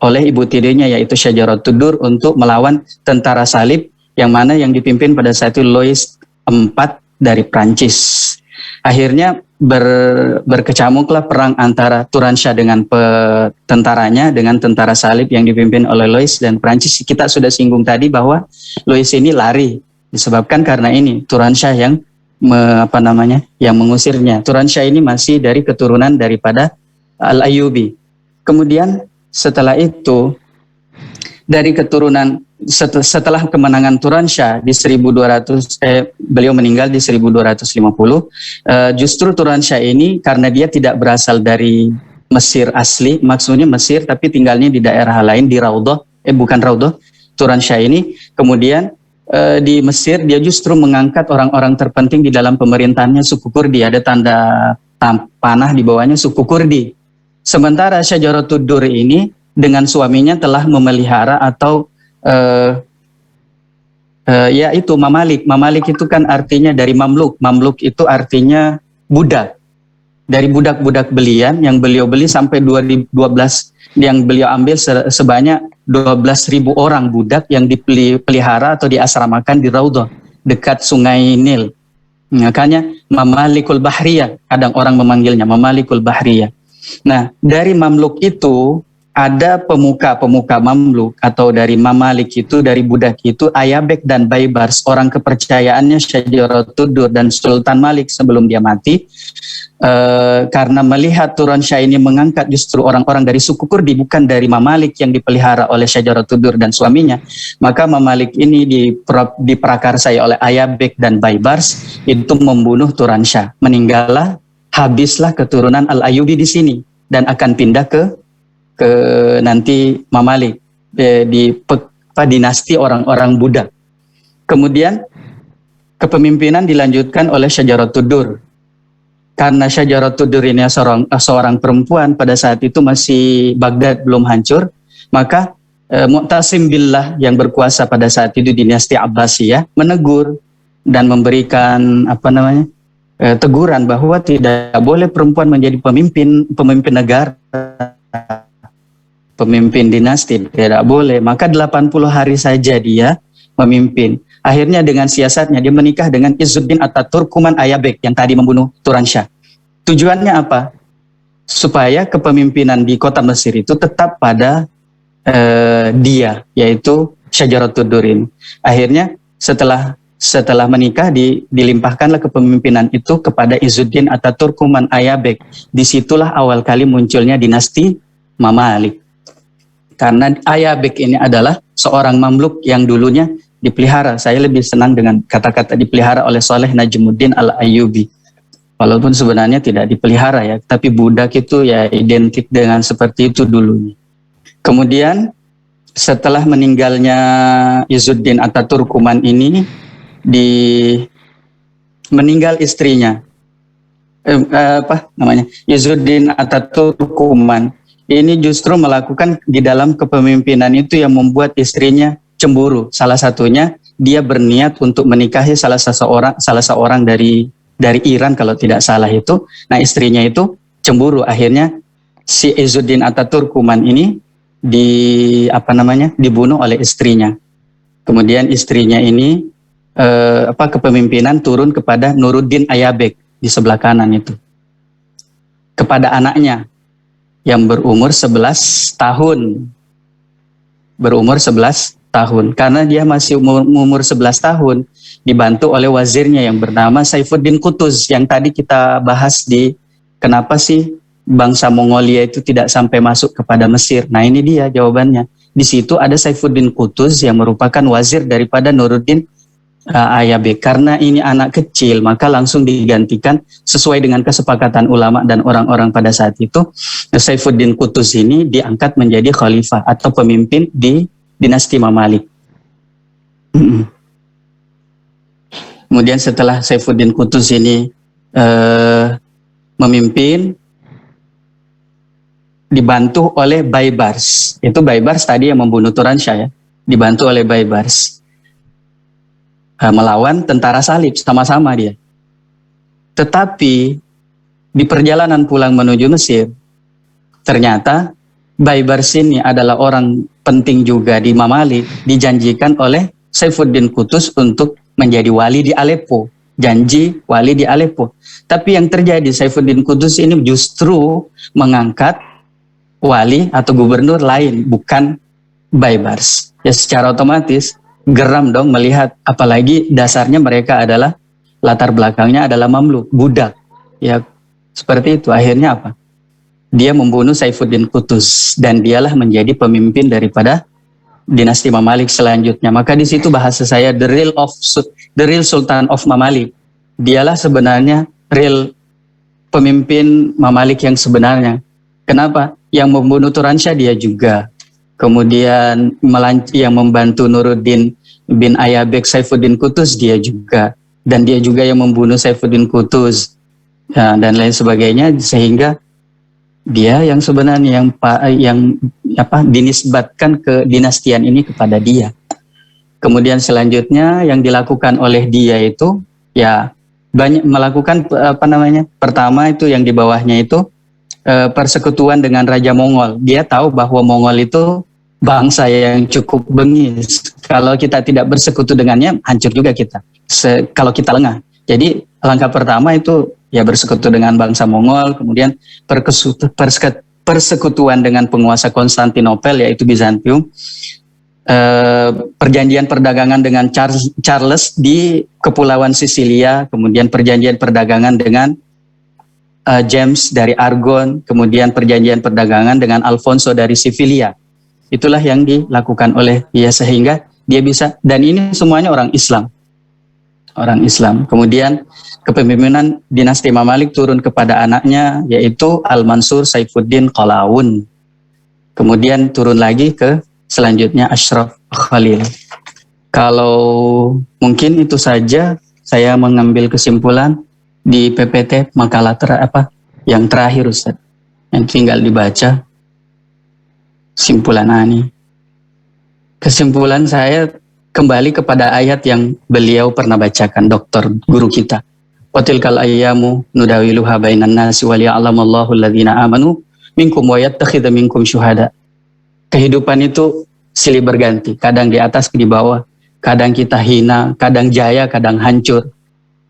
oleh ibu tirinya yaitu Syajaratud Dur untuk melawan tentara salib yang mana yang dipimpin pada saat itu Louis IV dari Prancis. Akhirnya berkecamuklah perang antara Turansyah dengan tentaranya dengan tentara salib yang dipimpin oleh Louis dan Prancis. Kita sudah singgung tadi bahwa Louis ini lari disebabkan karena ini Turansyah yang yang mengusirnya. Turansyah ini masih dari keturunan daripada Al-Ayyubi. Kemudian setelah itu dari keturunan setelah kemenangan Turansyah di 1200 beliau meninggal di 1250, justru Turansyah ini karena dia tidak berasal dari Mesir asli, maksudnya Mesir tapi tinggalnya di daerah lain di Raudhah, bukan Raudhah, Turansyah ini kemudian di Mesir dia justru mengangkat orang-orang terpenting di dalam pemerintahannya suku Kurdi, ada tanda panah di bawahnya suku Kurdi. Sementara Syajaratud Dur ini dengan suaminya telah memelihara atau yaitu Mamalik. Mamalik itu kan artinya dari Mamluk. Mamluk itu artinya budak. Dari budak-budak belian yang beliau beli sampai 2012 yang beliau ambil sebanyak 12.000 orang budak yang dipelihara atau diasramakan di Raudhah dekat Sungai Nil. Makanya Mamalikul Bahriyah, kadang orang memanggilnya Mamalikul Bahriyah. Nah, dari Mamluk itu ada pemuka-pemuka Mamluk atau dari Mamalik itu, dari budak itu, Ayabek dan Baibars, orang kepercayaannya Syajaratud-Dur dan Sultan Malik sebelum dia mati. Karena melihat Turansyah ini mengangkat justru orang-orang dari suku Kurdi, bukan dari Mamalik yang dipelihara oleh Syajaratud-Dur dan suaminya, maka Mamalik ini diprakarsai oleh Ayabek dan Baibars itu membunuh Turansyah. Meninggallah, habislah keturunan Al-Ayyubi di sini dan akan pindah ke nanti Mamalik di dinasti orang-orang Buddha. Kemudian kepemimpinan dilanjutkan oleh Syajaratud-Dur. Karena Syajaratud-Dur ini seorang perempuan, pada saat itu masih Baghdad belum hancur, maka Mu'tasim Billah yang berkuasa pada saat itu dinasti Abbasiyah menegur dan memberikan teguran bahwa tidak boleh perempuan menjadi pemimpin negara, pemimpin dinasti, tidak boleh. Maka 80 hari saja dia memimpin. Akhirnya dengan siasatnya dia menikah dengan Izzuddin Ataturkuman Ayabek yang tadi membunuh Turansyah. Tujuannya apa? Supaya kepemimpinan di kota Mesir itu tetap pada dia, yaitu Syajaratud-Dur ini. Akhirnya setelah menikah dilimpahkanlah kepemimpinan itu kepada Izzuddin Ataturkuman Ayabek. Disitulah awal kali munculnya dinasti Mamalik. Karena Ayabek ini adalah seorang Mamluk yang dulunya dipelihara. Saya lebih senang dengan kata-kata dipelihara oleh Saleh Najmuddin Al-Ayyubi. Walaupun sebenarnya tidak dipelihara ya, tapi budak itu ya identik dengan seperti itu dulunya. Kemudian setelah meninggalnya Izzuddin Ataturkuman ini, meninggal istrinya. Izzuddin Ataturkuman ini justru melakukan di dalam kepemimpinan itu yang membuat istrinya cemburu. Salah satunya dia berniat untuk menikahi salah seorang dari Iran kalau tidak salah itu. Nah, istrinya itu cemburu. Akhirnya si Izzuddin Ataturkuman ini dibunuh oleh istrinya. Kemudian istrinya ini kepemimpinan turun kepada Nuruddin Ayabek di sebelah kanan itu. Kepada anaknya yang berumur 11 tahun. Berumur 11 tahun. Karena dia masih umur 11 tahun, dibantu oleh wazirnya yang bernama Saifuddin Qutuz, yang tadi kita bahas di kenapa sih bangsa Mongolia itu tidak sampai masuk kepada Mesir. Nah, ini dia jawabannya. Di situ ada Saifuddin Qutuz yang merupakan wazir daripada Nuruddin Ayabek. Karena ini anak kecil, maka langsung digantikan sesuai dengan kesepakatan ulama dan orang-orang pada saat itu. Saifuddin Qutuz ini diangkat menjadi khalifah atau pemimpin di dinasti Mamalik. Kemudian setelah Saifuddin Qutuz ini memimpin, dibantu oleh Baibars. Itu Baibars tadi yang membunuh Turansyah ya. Dibantu oleh Baibars. Melawan tentara salib sama-sama dia. Tetapi di perjalanan pulang menuju Mesir, ternyata Baibars ini adalah orang penting juga di Mamalik, dijanjikan oleh Saifuddin Qutuz untuk menjadi wali di Aleppo. Janji wali di Aleppo. Tapi yang terjadi, Saifuddin Qutuz ini justru mengangkat wali atau gubernur lain, bukan Baibars. Ya secara otomatis geram dong melihat, apalagi dasarnya mereka adalah, latar belakangnya adalah Mamluk, budak. Ya seperti itu. Akhirnya apa? Dia membunuh Saifuddin Qutuz dan dialah menjadi pemimpin daripada dinasti Mamalik selanjutnya. Maka di situ bahasa saya the real Sultan of Mamalik. Dialah sebenarnya real pemimpin Mamalik yang sebenarnya. Kenapa? Yang membunuh Turansyah dia juga. Kemudian yang membantu Nuruddin bin Ayabek Saifuddin Qutuz dia juga. Dan dia juga yang membunuh Saifuddin Qutuz dan lain sebagainya, sehingga dia yang sebenarnya yang dinisbatkan ke dinastian ini kepada dia. Kemudian selanjutnya yang dilakukan oleh dia itu ya banyak melakukan pertama itu yang di bawahnya itu persekutuan dengan Raja Mongol. Dia tahu bahwa Mongol itu bangsa yang cukup bengis. Kalau kita tidak bersekutu dengannya, hancur juga kita. Kalau kita lengah. Jadi langkah pertama itu ya bersekutu dengan bangsa Mongol, kemudian persekutuan dengan penguasa Konstantinopel yaitu Bizantium, perjanjian perdagangan dengan Charles di Kepulauan Sisilia, kemudian perjanjian perdagangan dengan James dari Aragon, kemudian perjanjian perdagangan dengan Alfonso dari Sivilia. Itulah yang dilakukan oleh dia sehingga dia bisa, dan ini semuanya orang Islam. Orang Islam. Kemudian kepemimpinan dinasti Mamalik turun kepada anaknya yaitu Al-Mansur Saifuddin Qalawun. Kemudian turun lagi ke selanjutnya Ashraf Khalil. Kalau mungkin itu saja saya mengambil kesimpulan di PPT makalah yang terakhir Ustaz. Yang tinggal dibaca simpulan Ani. Kesimpulan saya kembali kepada ayat yang beliau pernah bacakan, dokter guru kita. Watilkal ayyamu nudawiluha bainan nasi wa liya'lamallahu alladhina amanu minkum wa yattakhidha minkum syuhada. Kehidupan itu silih berganti, kadang di atas di bawah, kadang kita hina, kadang jaya, kadang hancur.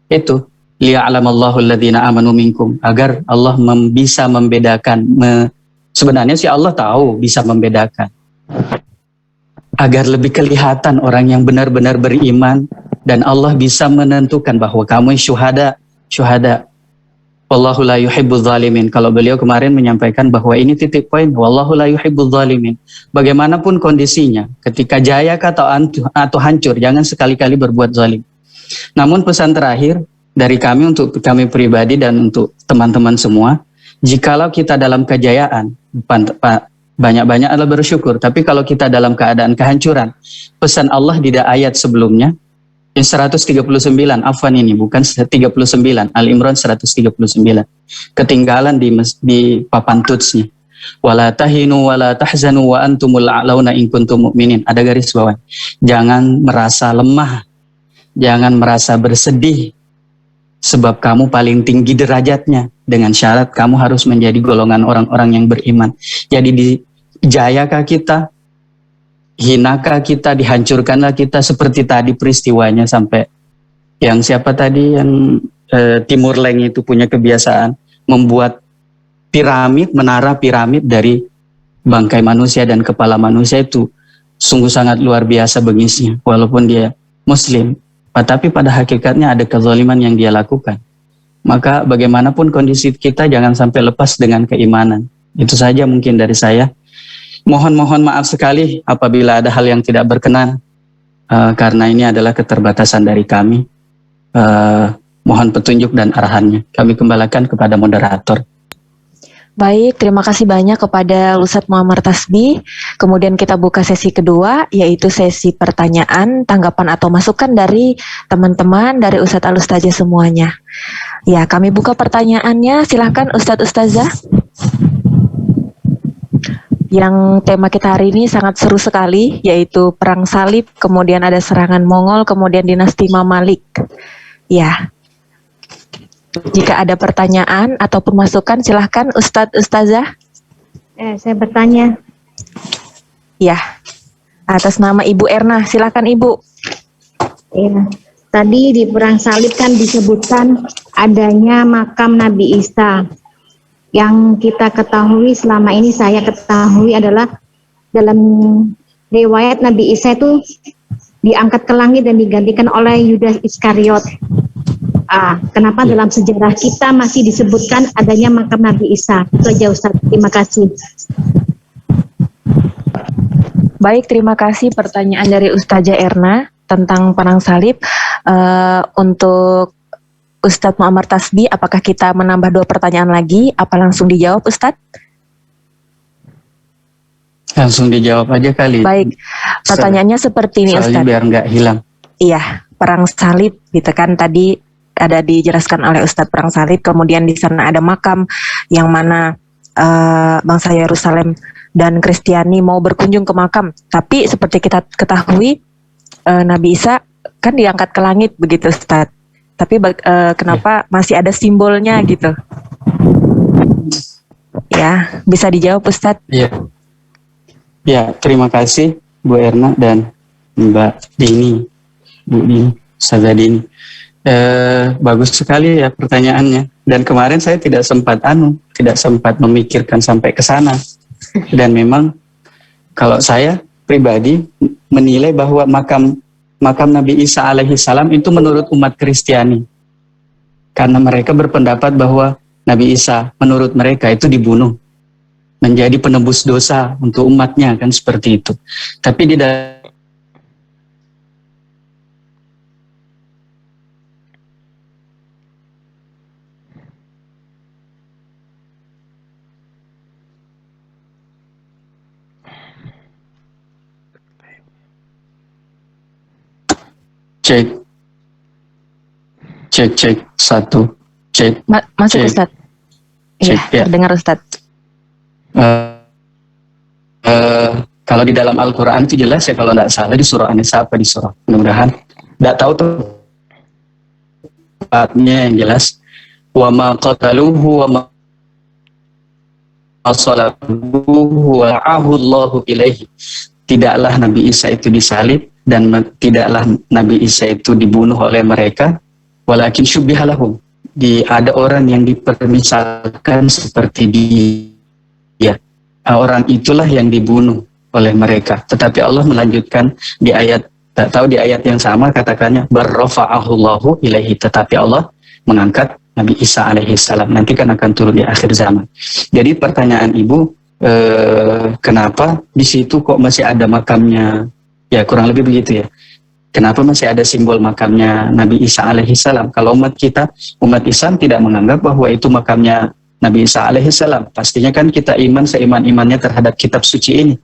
Itu liya'lamallahu alladhina amanu minkum, agar Allah bisa membedakan. Sebenarnya sih Allah tahu bisa membedakan. Agar lebih kelihatan orang yang benar-benar beriman dan Allah bisa menentukan bahwa kamu syuhada. Wallahu la yuhibbul zalimin. Kalau beliau kemarin menyampaikan bahwa ini titik poin, wallahu la yuhibbul zalimin. Bagaimanapun kondisinya, ketika jaya atau hancur, jangan sekali-kali berbuat zalim. Namun pesan terakhir dari kami untuk kami pribadi dan untuk teman-teman semua, jikalau kita dalam kejayaan, banyak-banyak adalah bersyukur. Tapi kalau kita dalam keadaan kehancuran, pesan Allah di ayat sebelumnya, yang 139, afwan ini bukan 39, Al-Imran 139. Ketinggalan di papan tutsnya. Wala tahinu wala tahzanu wa antumul a'launa in kuntum mu'minin. Ada garis bawah. Jangan merasa lemah, jangan merasa bersedih, sebab kamu paling tinggi derajatnya. Dengan syarat kamu harus menjadi golongan orang-orang yang beriman. Jadi dijayakah kita, hinakah kita, dihancurkanlah kita seperti tadi peristiwanya sampai yang siapa tadi yang Timur Leng itu punya kebiasaan membuat menara piramid dari bangkai manusia dan kepala manusia. Itu sungguh sangat luar biasa bengisnya walaupun dia Muslim, tapi pada hakikatnya ada kezaliman yang dia lakukan. Maka bagaimanapun kondisi kita jangan sampai lepas dengan keimanan. Itu saja mungkin dari saya. Mohon maaf sekali apabila ada hal yang tidak berkenan, karena ini adalah keterbatasan dari kami. Mohon petunjuk dan arahannya. Kami kembalikan kepada moderator. Baik, terima kasih banyak kepada Ustadz Muammar Tasbih. Kemudian kita buka sesi kedua, yaitu sesi pertanyaan, tanggapan atau masukan dari teman-teman, dari Ustadz Al-Ustazah semuanya. Ya, kami buka pertanyaannya. Silahkan Ustadz Ustazah. Yang tema kita hari ini sangat seru sekali, yaitu Perang Salib, kemudian ada serangan Mongol, kemudian dinasti Mamalik. Ya. Jika ada pertanyaan ataupun masukan, silahkan Ustadz Ustazah. Saya bertanya. Ya, atas nama Ibu Erna, silahkan Ibu. Ya. Tadi di Perang Salib kan disebutkan adanya makam Nabi Isa. Yang kita ketahui selama ini saya ketahui adalah dalam riwayat Nabi Isa itu diangkat ke langit dan digantikan oleh Yudas Iskariot. Kenapa dalam sejarah kita masih disebutkan adanya makam Nabi Isa? Itu aja Ustaz, terima kasih. Baik, terima kasih pertanyaan dari Ustazah Erna tentang Perang Salib. Untuk Ustadz Muammar Tasbih, apakah kita menambah 2 pertanyaan lagi? Apa langsung dijawab Ustadz? Langsung dijawab aja kali. Baik, pertanyaannya seperti ini Ustadz. Biar nggak hilang. Iya, Perang Salib gitu kan tadi ada dijelaskan oleh Ustadz Perang Salib, kemudian di sana ada makam yang mana bangsa Yerusalem dan Kristiani mau berkunjung ke makam. Tapi seperti kita ketahui Nabi Isa kan diangkat ke langit begitu Ustadz. Tapi kenapa masih ada simbolnya gitu? Ya, bisa dijawab Ustadz? Iya. Ya, terima kasih Bu Erna dan Mbak Dini, Bu Dini, Ustazah Dini. Bagus sekali ya pertanyaannya. Dan kemarin saya tidak sempat memikirkan sampai ke sana. Dan memang kalau saya pribadi menilai bahwa makam Nabi Isa alaihi salam itu menurut umat Kristiani. Karena mereka berpendapat bahwa Nabi Isa menurut mereka itu dibunuh menjadi penebus dosa untuk umatnya, kan seperti itu. Tapi di dalam cek 1 cek Masuk cek, Ustadz. cek, Iya, ya. terdengar Ustadz. Kalau di dalam Al-Quran itu jelas ya, kalau tidak salah di surah An-Nisa apa di surah, mudah-mudahan tidak tahu tepatnya, yang jelas wa ma qataluhu wa ma salabuhu wa Allahu ilaihi. Tidaklah Nabi Isa itu disalib dan tidaklah Nabi Isa itu dibunuh oleh mereka, walakin syubbihalahum, ada orang yang dipermisalkan seperti dia. Orang itulah yang dibunuh oleh mereka. Tetapi Allah melanjutkan di ayat, tak tahu di ayat yang sama katakannya barrafa'ahullahu ilaihi, tetapi Allah mengangkat Nabi Isa alaihi salam. Nanti kan akan turun di akhir zaman. Jadi pertanyaan Ibu, kenapa di situ kok masih ada makamnya? Ya kurang lebih begitu ya. Kenapa masih ada simbol makamnya Nabi Isa alaihi salam? Kalau umat Islam tidak menganggap bahwa itu makamnya Nabi Isa alaihissalam. Pastinya kan kita iman seiman-imannya terhadap kitab suci ini.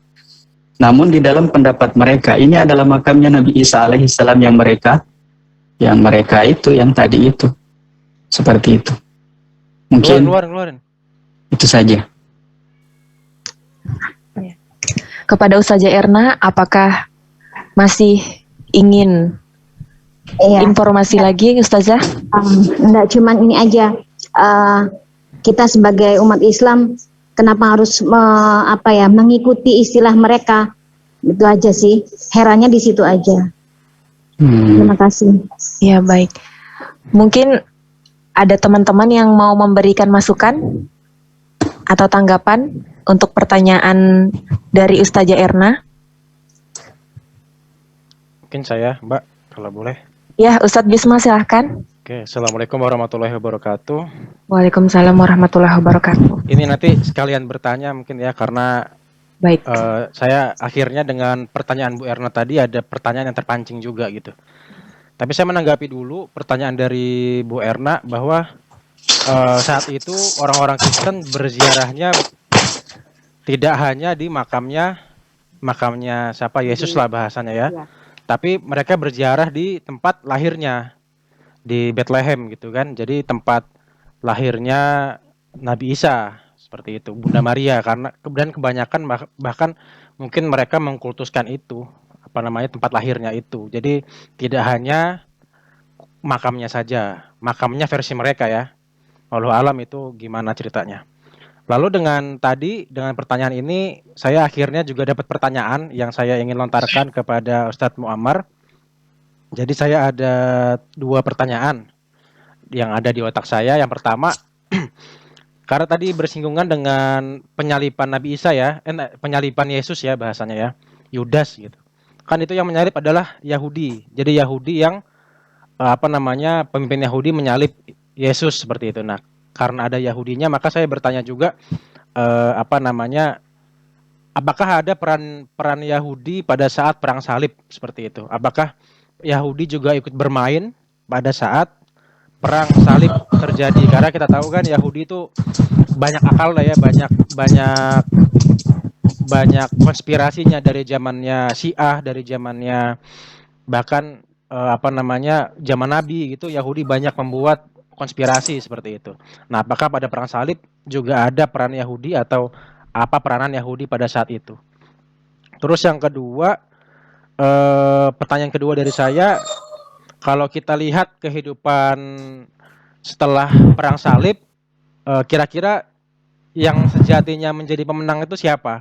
Namun di dalam pendapat mereka, ini adalah makamnya Nabi Isa alaihissalam yang mereka itu, yang tadi itu. Seperti itu. Mungkin Keluarin. itu saja. Kepada Ustazah Erna, apakah masih ingin informasi lagi Ustazah? Enggak cuman ini aja. Kita sebagai umat Islam kenapa harus mengikuti istilah mereka? Itu aja sih. Herannya di situ aja. Terima kasih. Ya, baik. Mungkin ada teman-teman yang mau memberikan masukan atau tanggapan untuk pertanyaan dari Ustazah Erna? Mungkin saya, Mbak, kalau boleh. Ya, Ustadz Bisma silahkan. Oke, Assalamualaikum warahmatullahi wabarakatuh. Waalaikumsalam warahmatullahi wabarakatuh. Ini nanti sekalian bertanya mungkin ya, karena Baik. saya akhirnya dengan pertanyaan Bu Erna tadi ada pertanyaan yang terpancing juga gitu. Tapi saya menanggapi dulu pertanyaan dari Bu Erna bahwa saat itu orang-orang Kristen berziarahnya tidak hanya di makamnya siapa, Yesus lah bahasanya ya. Tapi mereka berziarah di tempat lahirnya, di Bethlehem gitu kan. Jadi tempat lahirnya Nabi Isa seperti itu, Bunda Maria, karena kemudian kebanyakan bahkan mungkin mereka mengkultuskan itu, tempat lahirnya itu. Jadi tidak hanya makamnya saja, makamnya versi mereka ya. Wallahu alam itu gimana ceritanya. Lalu dengan pertanyaan ini, saya akhirnya juga dapat pertanyaan yang saya ingin lontarkan kepada Ustadz Muammar. Jadi saya ada 2 pertanyaan yang ada di otak saya. Yang pertama, karena tadi bersinggungan dengan penyaliban Nabi Isa ya, penyaliban Yesus ya bahasanya ya, Yudas gitu. Kan itu yang menyalib adalah Yahudi. Jadi Yahudi yang pemimpin Yahudi menyalib Yesus seperti itu. Nah, karena ada Yahudinya, maka saya bertanya juga apakah ada peran Yahudi pada saat perang salib seperti itu? Apakah Yahudi juga ikut bermain pada saat perang salib terjadi? Karena kita tahu kan Yahudi itu banyak akal lah ya, banyak konspirasinya dari zamannya Syiah, dari zamannya bahkan zaman Nabi gitu. Yahudi banyak membuat konspirasi seperti itu. Nah, apakah pada perang salib juga ada peran Yahudi atau apa peranan Yahudi pada saat itu? Terus yang kedua, pertanyaan kedua dari saya, kalau kita lihat kehidupan setelah perang salib, kira-kira yang sejatinya menjadi pemenang itu siapa?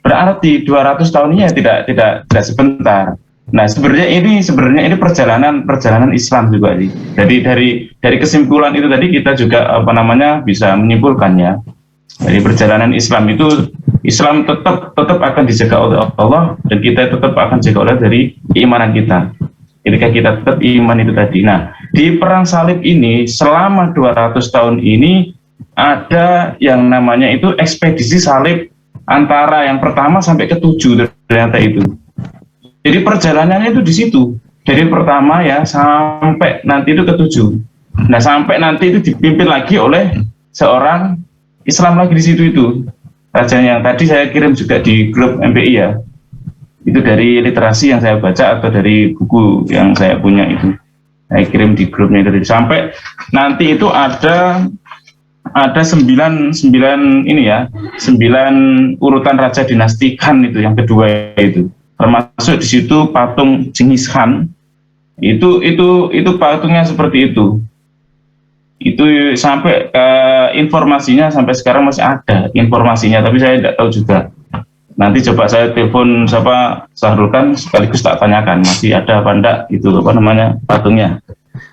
Berarti 200 tahun ini ya tidak sebentar. Nah, sebenarnya ini perjalanan Islam juga sih. Jadi dari kesimpulan itu tadi kita juga bisa menyimpulkannya. Dari perjalanan Islam itu, Islam tetap akan dijaga oleh Allah, dan kita tetap akan dijaga oleh dari keimanan kita. Ketika kita tetap iman itu tadi. Nah, di perang salib ini selama 200 tahun ini ada yang namanya itu ekspedisi salib antara yang pertama sampai ke-7 ternyata itu. Jadi perjalanannya itu di situ. Dari pertama ya sampai nanti itu ke-7. Nah, sampai nanti itu dipimpin lagi oleh seorang Islam lagi di situ itu. Rajanya yang tadi saya kirim juga di grup MPI ya. Itu dari literasi yang saya baca atau dari buku yang saya punya itu. Saya kirim di grupnya itu. Sampai nanti itu ada 9 ini ya, 9 urutan raja dinasti Khan itu yang kedua itu. Termasuk di situ patung Genghis Khan. Itu patungnya seperti itu. Itu sampai informasinya sampai sekarang masih ada informasinya, tapi saya tidak tahu juga. Nanti coba saya telepon Sahrul Khan sekaligus tak tanyakan masih ada apa enggak itu patungnya.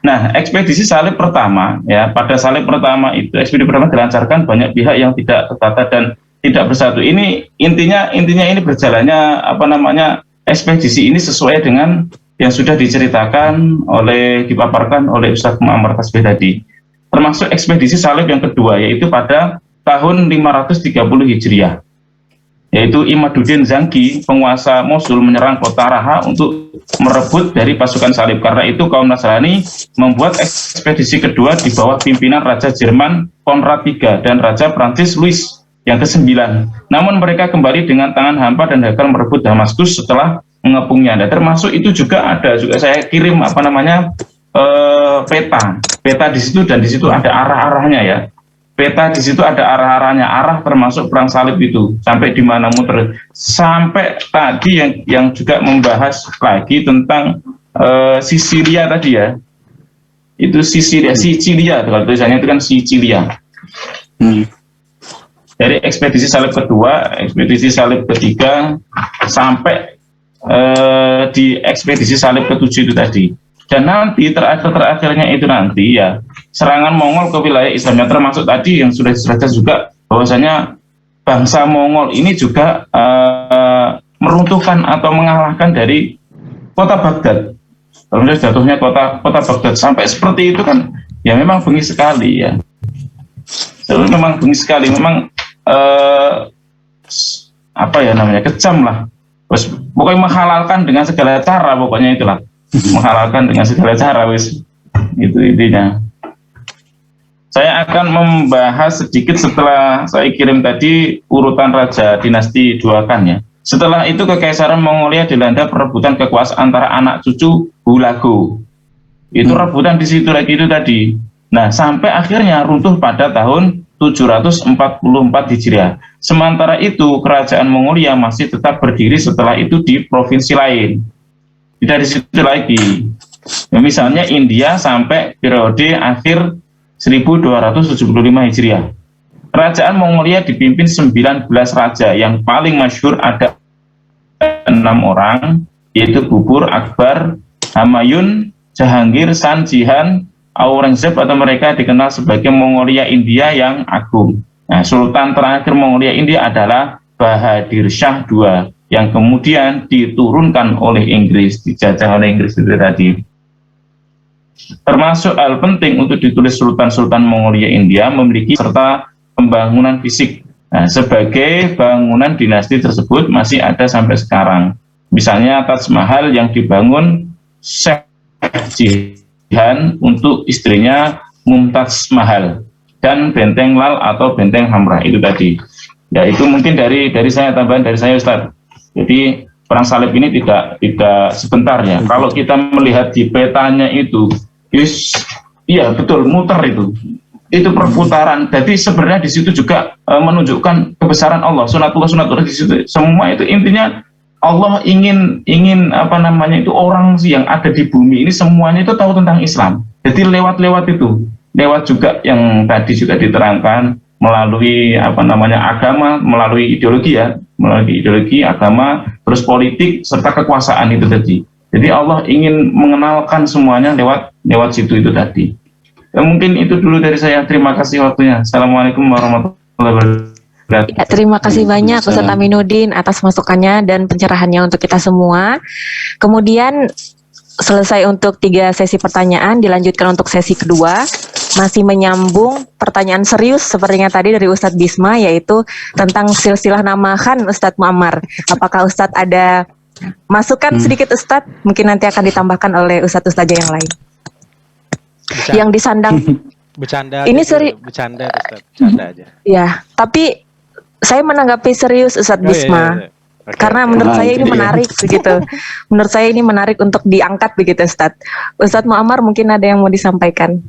Nah, ekspedisi salib pertama ya, pada salib pertama itu ekspedisi pertama dilancarkan banyak pihak yang tidak tertata dan tidak bersatu. Ini intinya ini berjalannya ekspedisi ini sesuai dengan yang sudah dipaparkan oleh Ustaz Muammar Tasbih tadi. Termasuk ekspedisi salib yang kedua, yaitu pada tahun 530 Hijriah. Yaitu Imaduddin Zangki, penguasa Mosul, menyerang kota Raha untuk merebut dari pasukan salib. Karena itu kaum Nasrani membuat ekspedisi kedua di bawah pimpinan Raja Jerman Konrad III dan Raja Prancis Louis yang ke-9. Namun mereka kembali dengan tangan hampa dan gagal merebut Damaskus setelah mengepungnya. Dan termasuk itu juga saya kirim peta di situ, dan di situ ada arah-arahnya ya. Peta di situ ada arah-arahnya, arah termasuk perang salib itu sampai di mana muter. Sampai tadi yang juga membahas lagi tentang Sisilia tadi ya. Itu Sicilia kalau tulisannya itu kan Sicilia. Dari ekspedisi salib kedua, ekspedisi salib ketiga sampai di ekspedisi salib ke-7 itu tadi. Dan nanti terakhirnya itu nanti ya serangan Mongol ke wilayah Islamnya, termasuk tadi yang sudah dijelaskan juga bahwasanya bangsa Mongol ini juga meruntuhkan atau mengalahkan dari kota Baghdad. Terus jatuhnya kota Baghdad sampai seperti itu kan ya, memang bengis sekali ya. Terus memang bengis sekali, memang kejam lah. Terus pokoknya menghalalkan dengan segala cara, pokoknya itulah. Menghalalkan dengan segala cara, itu intinya. Saya akan membahas sedikit setelah saya kirim tadi urutan raja dinasti dua Khan ya. Setelah itu Kekaisaran Mongolia dilanda perebutan kekuasaan antara anak cucu Hulagu. Itu rebutan di situ lagi itu tadi. Nah, sampai akhirnya runtuh pada tahun 744 Hijriah. Sementara itu kerajaan Mongolia masih tetap berdiri setelah itu di provinsi lain. Dari situ lagi, ya, misalnya India sampai periode akhir 1275 Hijriah. Kerajaan Mongolia dipimpin 19 raja, yang paling masyhur ada 6 orang, yaitu Bubur, Akbar, Humayun, Jahangir, San Jihan, Aurangzeb, atau mereka dikenal sebagai Mongolia India yang agung. Nah, Sultan terakhir Mongolia India adalah Bahadur Shah II, yang kemudian diturunkan oleh Inggris, dijajah oleh Inggris itu tadi. Termasuk hal penting untuk ditulis Sultan-Sultan Mongolia India memiliki serta pembangunan fisik. Nah, sebagai bangunan dinasti tersebut masih ada sampai sekarang. Misalnya Taj Mahal yang dibangun Sheikh Jihan untuk istrinya Mumtaz Mahal, dan Benteng Lal atau Benteng Hamrah itu tadi. Ya, itu mungkin dari saya, tambahan dari saya, Ustaz. Jadi perang salib ini tidak sebentar ya. Kalau kita melihat di petanya itu, iya betul, muter itu perputaran. Jadi sebenarnya di situ juga menunjukkan kebesaran Allah, sunatullah di situ. Semua itu intinya Allah ingin itu orang sih yang ada di bumi ini semuanya itu tahu tentang Islam. Jadi lewat juga yang tadi juga diterangkan melalui agama, melalui ideologi agama, terus politik serta kekuasaan itu tadi. Jadi Allah ingin mengenalkan semuanya lewat situ itu tadi. Ya, mungkin itu dulu dari saya. Terima kasih waktunya. Assalamualaikum warahmatullahi wabarakatuh. Ya, terima kasih banyak Ustadz Aminuddin atas masukannya dan pencerahannya untuk kita semua. Kemudian selesai untuk 3 sesi pertanyaan, dilanjutkan untuk sesi kedua. Masih menyambung pertanyaan serius sepertinya tadi dari Ustadz Bisma, yaitu tentang silsilah nama Khan Ustadz Muammar. Apakah Ustadz ada masukan sedikit Ustadz? Mungkin nanti akan ditambahkan oleh Ustadz-Ustadz yang lain. Yang disandang Bercanda ini bercanda Ustaz, bercanda aja. Ya, tapi saya menanggapi serius Ustadz Bisma. Oke. Karena menurut saya ini menarik begitu. Menurut saya ini menarik untuk diangkat begitu Ustadz. Ustadz Muammar mungkin ada yang mau disampaikan.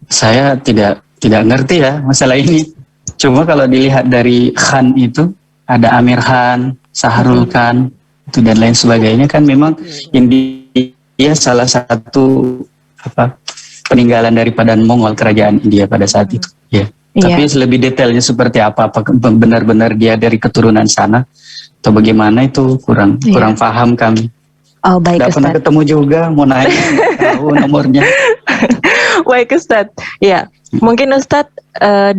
Saya tidak ngerti ya masalah ini. Cuma kalau dilihat dari Khan itu ada Amir Khan, Sahrul Khan, itu dan lain sebagainya, kan memang India salah satu peninggalan daripada Mongol, kerajaan India pada saat itu. Ya. Tapi lebih detailnya seperti apa benar-benar dia dari keturunan sana atau bagaimana itu kurang paham kami. Oh, baik Tidak Ustadz. pernah ketemu juga, mau nanya, tahu nomornya. Baik Ustadz. Ya, mungkin Ustadz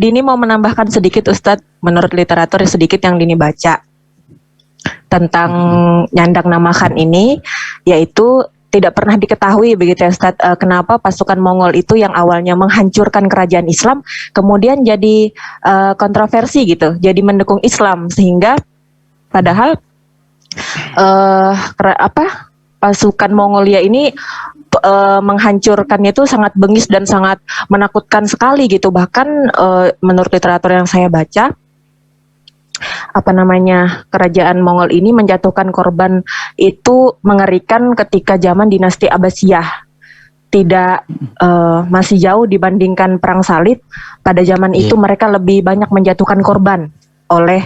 Dini mau menambahkan sedikit Ustadz, menurut literatur sedikit yang Dini baca tentang nyandang nama Khan ini, yaitu tidak pernah diketahui begitu ya Ustadz, kenapa pasukan Mongol itu yang awalnya menghancurkan kerajaan Islam kemudian jadi kontroversi gitu, jadi mendukung Islam, sehingga padahal pasukan Mongolia ini menghancurkannya itu sangat bengis dan sangat menakutkan sekali gitu. Bahkan menurut literatur yang saya baca, kerajaan Mongol ini menjatuhkan korban itu mengerikan ketika zaman dinasti Abbasiyah. Tidak masih jauh dibandingkan perang salib. Pada zaman itu mereka lebih banyak menjatuhkan korban oleh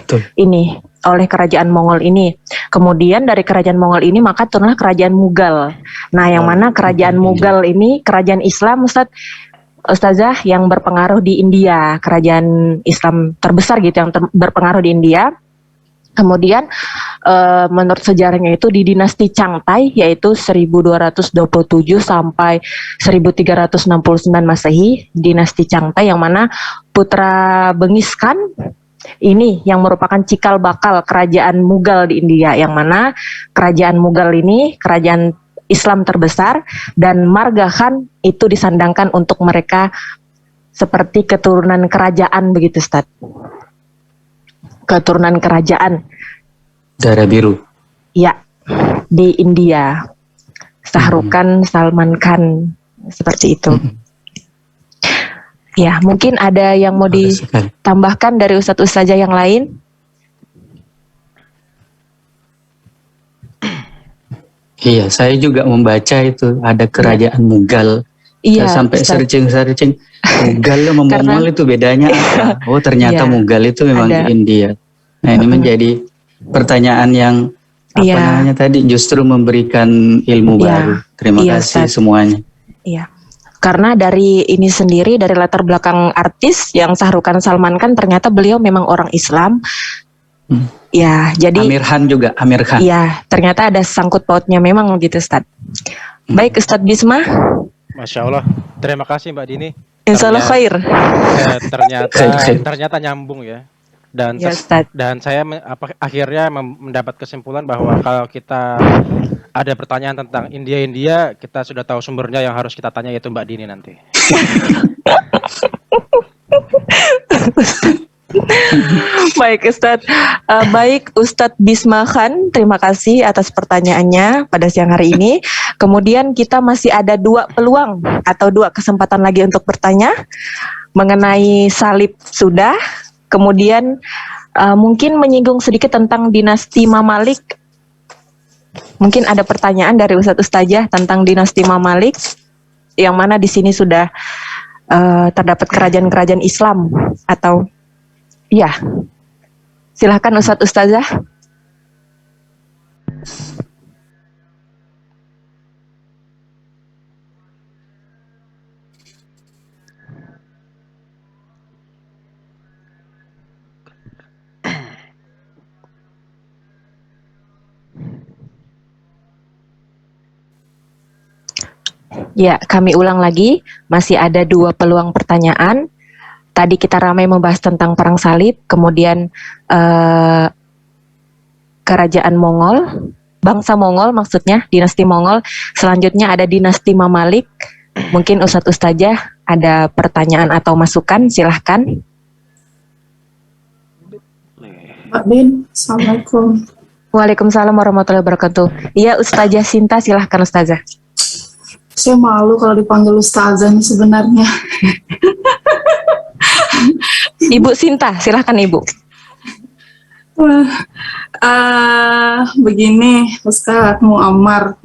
oleh kerajaan Mongol ini. Kemudian dari kerajaan Mongol ini maka turunlah kerajaan Mughal. Nah, yang mana kerajaan Mughal ini kerajaan Islam Ustazah yang berpengaruh di India, kerajaan Islam terbesar gitu yang berpengaruh di India. Kemudian menurut sejarahnya itu di dinasti Changtai, yaitu 1227 sampai 1369 Masehi, dinasti Changtai yang mana putra Bengis Khan ini yang merupakan cikal bakal kerajaan Mughal di India, yang mana kerajaan Mughal ini kerajaan Islam terbesar, dan marga Khan itu disandangkan untuk mereka seperti keturunan kerajaan begitu Ustaz. Keturunan kerajaan darah biru. Ya, di India. Shahrukh Khan, Salman Khan, seperti itu. Ya, mungkin ada yang mau ditambahkan dari ustadz-ustazah yang lain? Iya, saya juga membaca itu ada kerajaan Mughal. Iya, saya sampai searching Mughal sama Mongol itu bedanya apa? Oh, ternyata Mughal itu memang di India. Nah, ini menjadi pertanyaan yang namanya tadi justru memberikan ilmu baru. Terima kasih semuanya. Iya. Karena dari ini sendiri, dari latar belakang artis yang Shahrukh Khan, Salman Khan, ternyata beliau memang orang Islam. Ya, jadi Amir Khan. Iya, ternyata ada sangkut pautnya memang gitu, Ustaz. Baik, Ustaz Bisma. Masya Allah, terima kasih Mbak Dini. Insya Allah khair. Ternyata nyambung ya. Dan dan saya akhirnya mendapat kesimpulan bahwa kalau kita ada pertanyaan tentang India, kita sudah tahu sumbernya, yang harus kita tanya yaitu Mbak Dini nanti. Baik Ustadz, baik Ustadz Bisma Khan, terima kasih atas pertanyaannya pada siang hari ini. Kemudian kita masih ada 2 peluang atau 2 kesempatan lagi untuk bertanya mengenai salib sudah. Kemudian mungkin menyinggung sedikit tentang dinasti Mamalik. Mungkin ada pertanyaan dari Ustadz-Ustazah tentang dinasti Mamalik, yang mana di sini sudah terdapat kerajaan-kerajaan Islam atau ya, silahkan Ustadz Ustazah. Ya, kami ulang lagi, masih ada 2 peluang pertanyaan. Tadi kita ramai membahas tentang perang salib, kemudian kerajaan Mongol, bangsa Mongol maksudnya, dinasti Mongol. Selanjutnya ada dinasti Mamalik. Mungkin Ustadz Ustazah ada pertanyaan atau masukan, silahkan. Mbak Bin, Assalamualaikum. Waalaikumsalam warahmatullahi wabarakatuh. Iya, Ustazah Sinta, silahkan Ustazah. Saya malu kalau dipanggil Ustazah nih sebenarnya. Ibu Sinta, silahkan Ibu. Begini, Ustadz Muammar,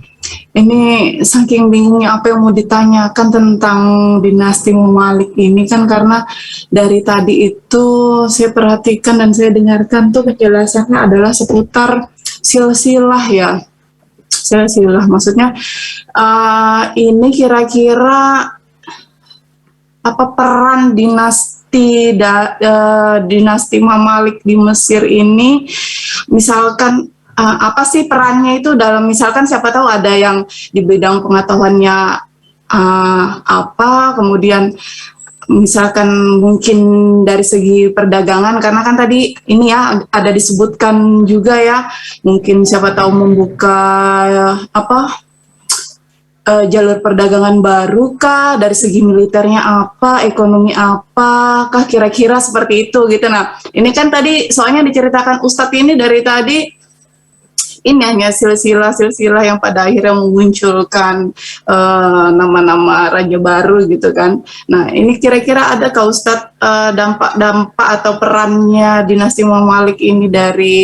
ini saking bingungnya apa yang mau ditanyakan tentang dinasti Mamalik ini kan, karena dari tadi itu saya perhatikan dan saya dengarkan tuh penjelasannya adalah seputar silsilah ya. Silsilah maksudnya ini kira-kira apa peran dinasti Mamalik di Mesir ini, misalkan apa sih perannya itu dalam, misalkan siapa tahu ada yang di bidang pengetahuannya apa, kemudian misalkan mungkin dari segi perdagangan, karena kan tadi ini ya ada disebutkan juga ya, mungkin siapa tahu membuka jalur perdagangan baru kah, dari segi militernya apa, ekonomi apakah, kira-kira seperti itu gitu. Nah ini kan tadi soalnya diceritakan Ustadz ini dari tadi, ini hanya silsilah-silsilah yang pada akhirnya memunculkan nama-nama raja baru gitu kan. Nah ini kira-kira ada kah Ustadz dampak-dampak atau perannya dinasti Mamalik ini dari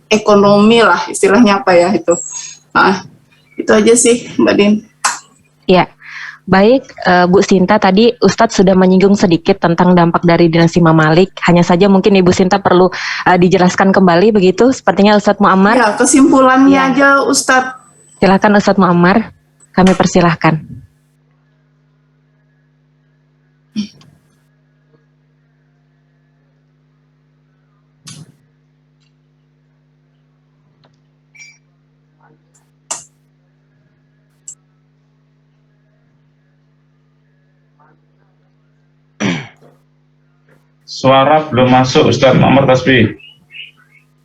ekonomi lah istilahnya, apa ya itu. Nah itu aja sih Mbak Din. Ya, baik Bu Sinta, tadi Ustadz sudah menyinggung sedikit tentang dampak dari dinasti Mamalik. Hanya saja mungkin Ibu Sinta perlu dijelaskan kembali begitu. Sepertinya Ustadz Muammar. Ya, kesimpulannya aja Ustadz. Silakan Ustadz Muammar, kami persilahkan. Suara belum masuk Ustadz Muammar Tasbih.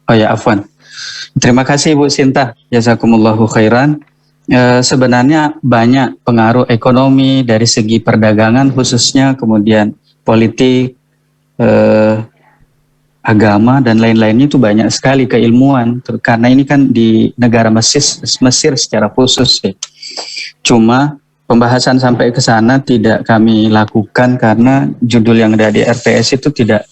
Oh ya, afwan. Terima kasih Bu Sinta, jazakumullahu khairan. Sebenarnya banyak pengaruh ekonomi dari segi perdagangan khususnya, kemudian politik, agama dan lain-lainnya itu banyak sekali, keilmuan. Karena ini kan di negara Mesir secara khusus ya. Cuma pembahasan sampai ke sana tidak kami lakukan karena judul yang ada di RTS itu tidak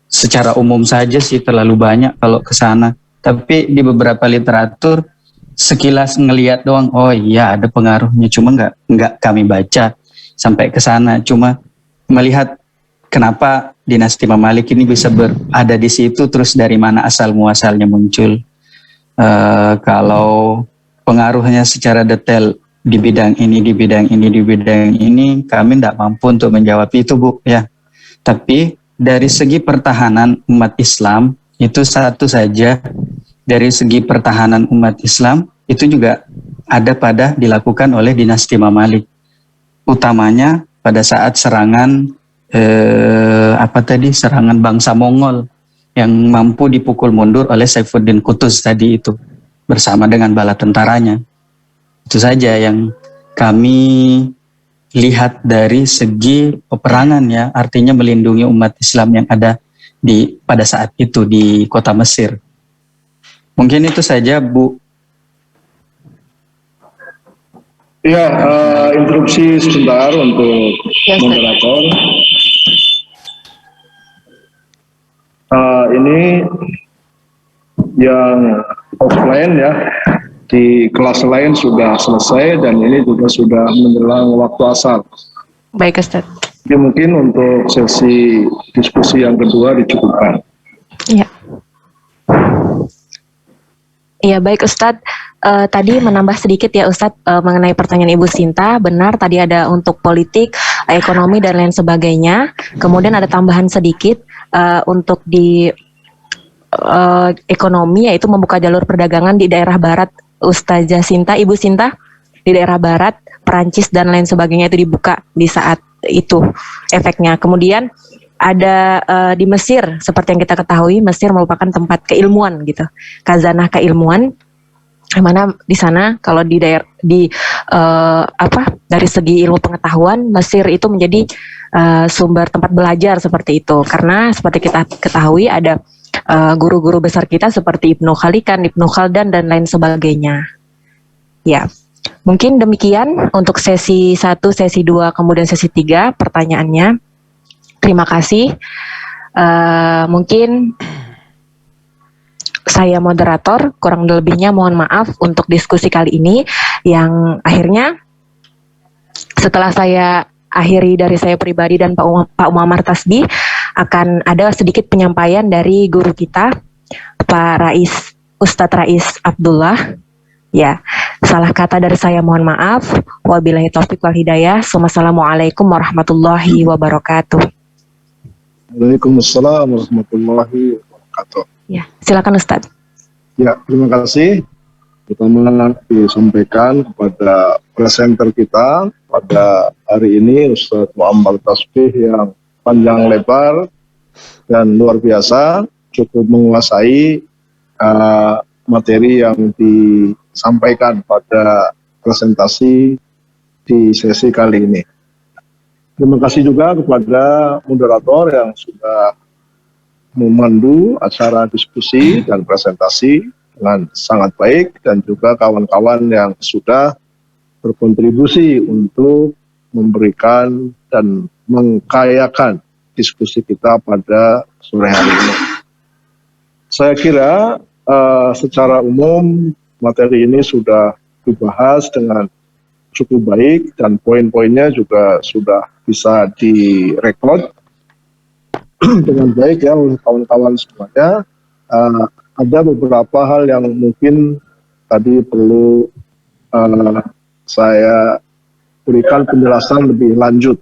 secara umum saja sih, terlalu banyak kalau ke sana. Tapi di beberapa literatur sekilas ngelihat doang, oh iya ada pengaruhnya, cuma nggak kami baca sampai ke sana. Cuma melihat kenapa dinasti Mamalik ini bisa berada di situ, terus dari mana asal muasalnya muncul. Kalau pengaruhnya secara detail di bidang ini, kami tidak mampu untuk menjawab itu Bu ya. Tapi dari segi pertahanan umat Islam itu satu saja, dari segi pertahanan umat Islam itu juga ada pada dilakukan oleh dinasti Mamalik, utamanya pada saat serangan serangan bangsa Mongol yang mampu dipukul mundur oleh Saifuddin Qutuz tadi itu bersama dengan bala tentaranya. Itu saja yang kami lihat dari segi peperangan ya, artinya melindungi umat Islam yang ada pada saat itu di kota Mesir. Mungkin itu saja Bu. Ya, interupsi sebentar untuk moderator. Ini yang offline ya, di kelas lain sudah selesai dan ini juga sudah menjelang waktu asar. Baik Ustaz. Jadi mungkin untuk sesi diskusi yang kedua dicukupkan. Iya. Iya baik Ustadz. Tadi menambah sedikit ya Ustadz mengenai pertanyaan Ibu Sinta. Benar tadi ada untuk politik, ekonomi dan lain sebagainya. Kemudian ada tambahan sedikit untuk di ekonomi, yaitu membuka jalur perdagangan di daerah barat. Ustazah Sinta, Ibu Sinta, di daerah barat Perancis dan lain sebagainya itu dibuka di saat itu efeknya. Kemudian ada di Mesir, seperti yang kita ketahui, Mesir merupakan tempat keilmuan gitu, khazanah keilmuan, mana di sana kalau di daerah dari segi ilmu pengetahuan, Mesir itu menjadi sumber tempat belajar seperti itu, karena seperti kita ketahui ada guru-guru besar kita seperti Ibnu Khalikan, Ibnu Khaldan dan lain sebagainya. Ya, mungkin demikian untuk sesi 1, sesi 2, kemudian sesi 3 pertanyaannya. Terima kasih. Mungkin saya moderator, kurang lebihnya mohon maaf untuk diskusi kali ini yang akhirnya setelah saya akhiri dari saya pribadi dan Pak Muammar Tasbih, akan ada sedikit penyampaian dari guru kita, Pak Rais, Ustadz Rais Abdullah. Ya, salah kata dari saya mohon maaf. Wabillahi taufiq wal hidayah. Wassalamualaikum warahmatullahi wabarakatuh. Waalaikumsalam warahmatullahi wabarakatuh. Ya, silakan Ustadz. Ya, terima kasih. Pertama disampaikan kepada presenter kita pada hari ini, Ustadz Muammar Tasbih, yang panjang lebar dan luar biasa, cukup menguasai materi yang disampaikan pada presentasi di sesi kali ini. Terima kasih juga kepada moderator yang sudah memandu acara diskusi dan presentasi dengan sangat baik, dan juga kawan-kawan yang sudah berkontribusi untuk memberikan dan mengkayakan diskusi kita pada sore hari ini. Saya kira secara umum materi ini sudah dibahas dengan cukup baik dan poin-poinnya juga sudah bisa direkod dengan baik ya oleh kawan-kawan semuanya. Ada beberapa hal yang mungkin tadi perlu saya berikan penjelasan lebih lanjut,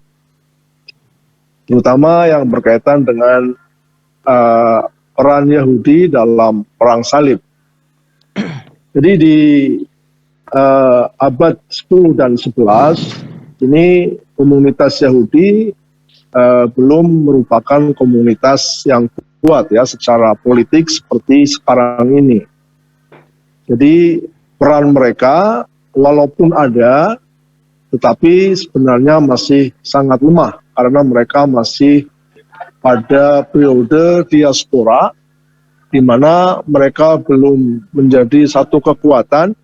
terutama yang berkaitan dengan peran Yahudi dalam perang salib. Jadi di abad 10 dan 11 ini komunitas Yahudi belum merupakan komunitas yang kuat ya secara politik seperti sekarang ini. Jadi peran mereka walaupun ada, tetapi sebenarnya masih sangat lemah karena mereka masih pada periode diaspora, di mana mereka belum menjadi satu kekuatan.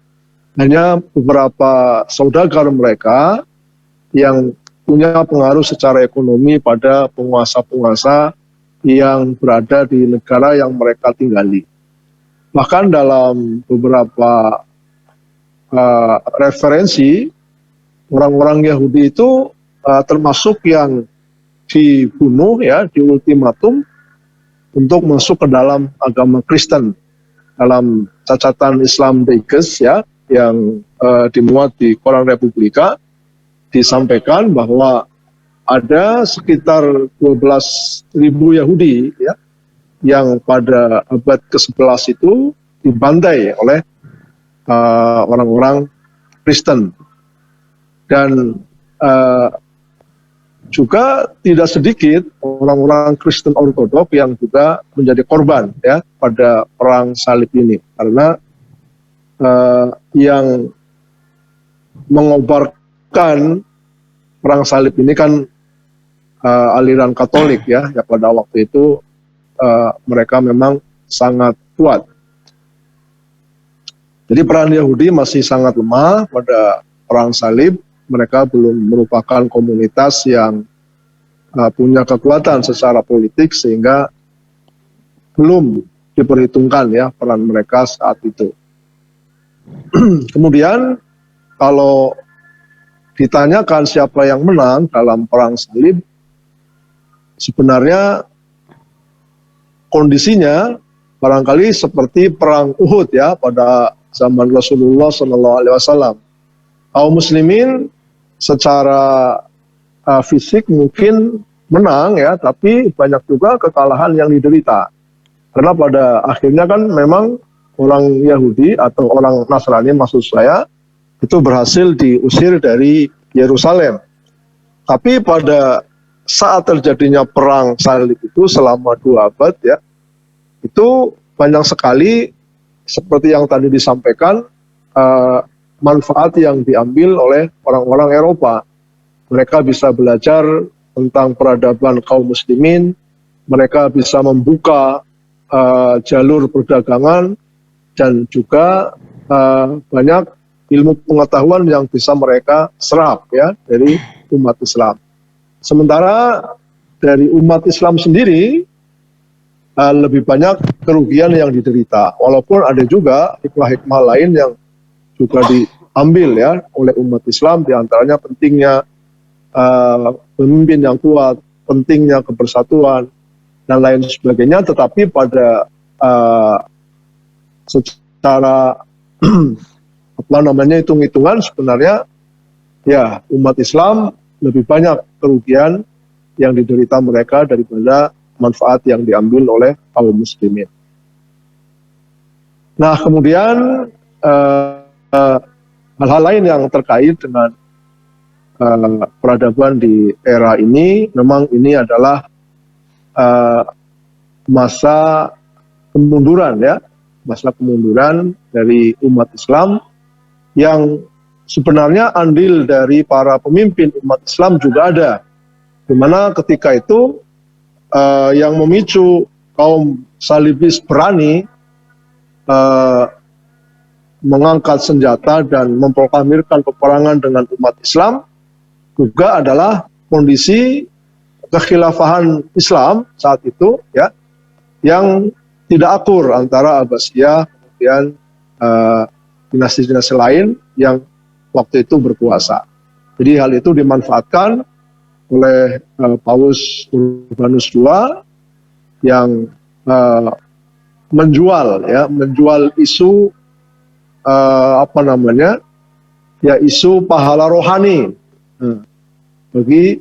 Hanya beberapa saudagar mereka yang punya pengaruh secara ekonomi pada penguasa-penguasa yang berada di negara yang mereka tinggali. Bahkan dalam beberapa referensi, orang-orang Yahudi itu termasuk yang dibunuh ya, diultimatum untuk masuk ke dalam agama Kristen. Dalam catatan Islam Digest ya, yang dimuat di Koran Republika, disampaikan bahwa ada sekitar 12.000 Yahudi ya, yang pada abad ke-11 itu dibantai oleh orang-orang Kristen. Dan juga tidak sedikit orang-orang Kristen Ortodok yang juga menjadi korban ya pada perang salib ini, karena yang mengobarkan perang salib ini kan aliran Katolik ya, ya pada waktu itu mereka memang sangat kuat. Jadi peran Yahudi masih sangat lemah pada perang salib. Mereka belum merupakan komunitas yang punya kekuatan secara politik, sehingga belum diperhitungkan ya peran mereka saat itu. Kemudian kalau ditanyakan siapa yang menang dalam perang salib, sebenarnya kondisinya barangkali seperti perang Uhud ya pada zaman Rasulullah SAW. Kaum muslimin secara fisik mungkin menang ya, tapi banyak juga kekalahan yang diderita. Karena pada akhirnya kan memang orang Yahudi atau orang Nasrani maksud saya itu berhasil diusir dari Yerusalem. Tapi pada saat terjadinya perang salib itu selama 2 abad ya, itu banyak sekali seperti yang tadi disampaikan manfaat yang diambil oleh orang-orang Eropa. Mereka bisa belajar tentang peradaban kaum muslimin, mereka bisa membuka jalur perdagangan, dan juga banyak ilmu pengetahuan yang bisa mereka serap ya dari umat Islam. Sementara dari umat Islam sendiri lebih banyak kerugian yang diderita, walaupun ada juga hikmah-hikmah lain yang juga diambil ya oleh umat Islam, diantaranya pentingnya pemimpin yang kuat, pentingnya kebersatuan dan lain sebagainya. Tetapi pada secara hitung-hitungan sebenarnya ya umat Islam lebih banyak kerugian yang diderita mereka daripada manfaat yang diambil oleh kaum muslimin. Nah, kemudian hal-hal lain yang terkait dengan peradaban di era ini, memang ini adalah masa kemunduran ya, masa kemunduran dari umat Islam yang sebenarnya andil dari para pemimpin umat Islam juga ada, di mana ketika itu yang memicu kaum salibis berani mengangkat senjata dan memproklamirkan peperangan dengan umat Islam juga adalah kondisi kekhilafahan Islam saat itu ya, yang tidak akur antara Abbasiyah kemudian dinasti-dinasti lain yang waktu itu berkuasa. Jadi hal itu dimanfaatkan oleh Paus Urbanus II yang menjual isu isu pahala rohani bagi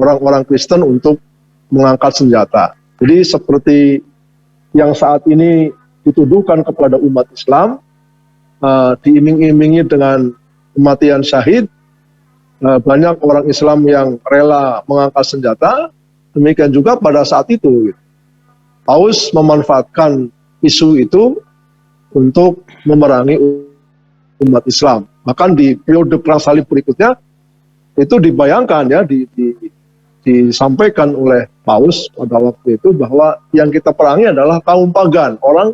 orang-orang Kristen untuk mengangkat senjata. Jadi seperti yang saat ini dituduhkan kepada umat Islam, diiming-imingi dengan kematian syahid, banyak orang Islam yang rela mengangkat senjata. Demikian juga pada saat itu Paus memanfaatkan isu itu untuk memerangi umat Islam. Bahkan di periode perang salib berikutnya itu dibayangkan ya, disampaikan oleh Paus pada waktu itu bahwa yang kita perangi adalah kaum pagan, orang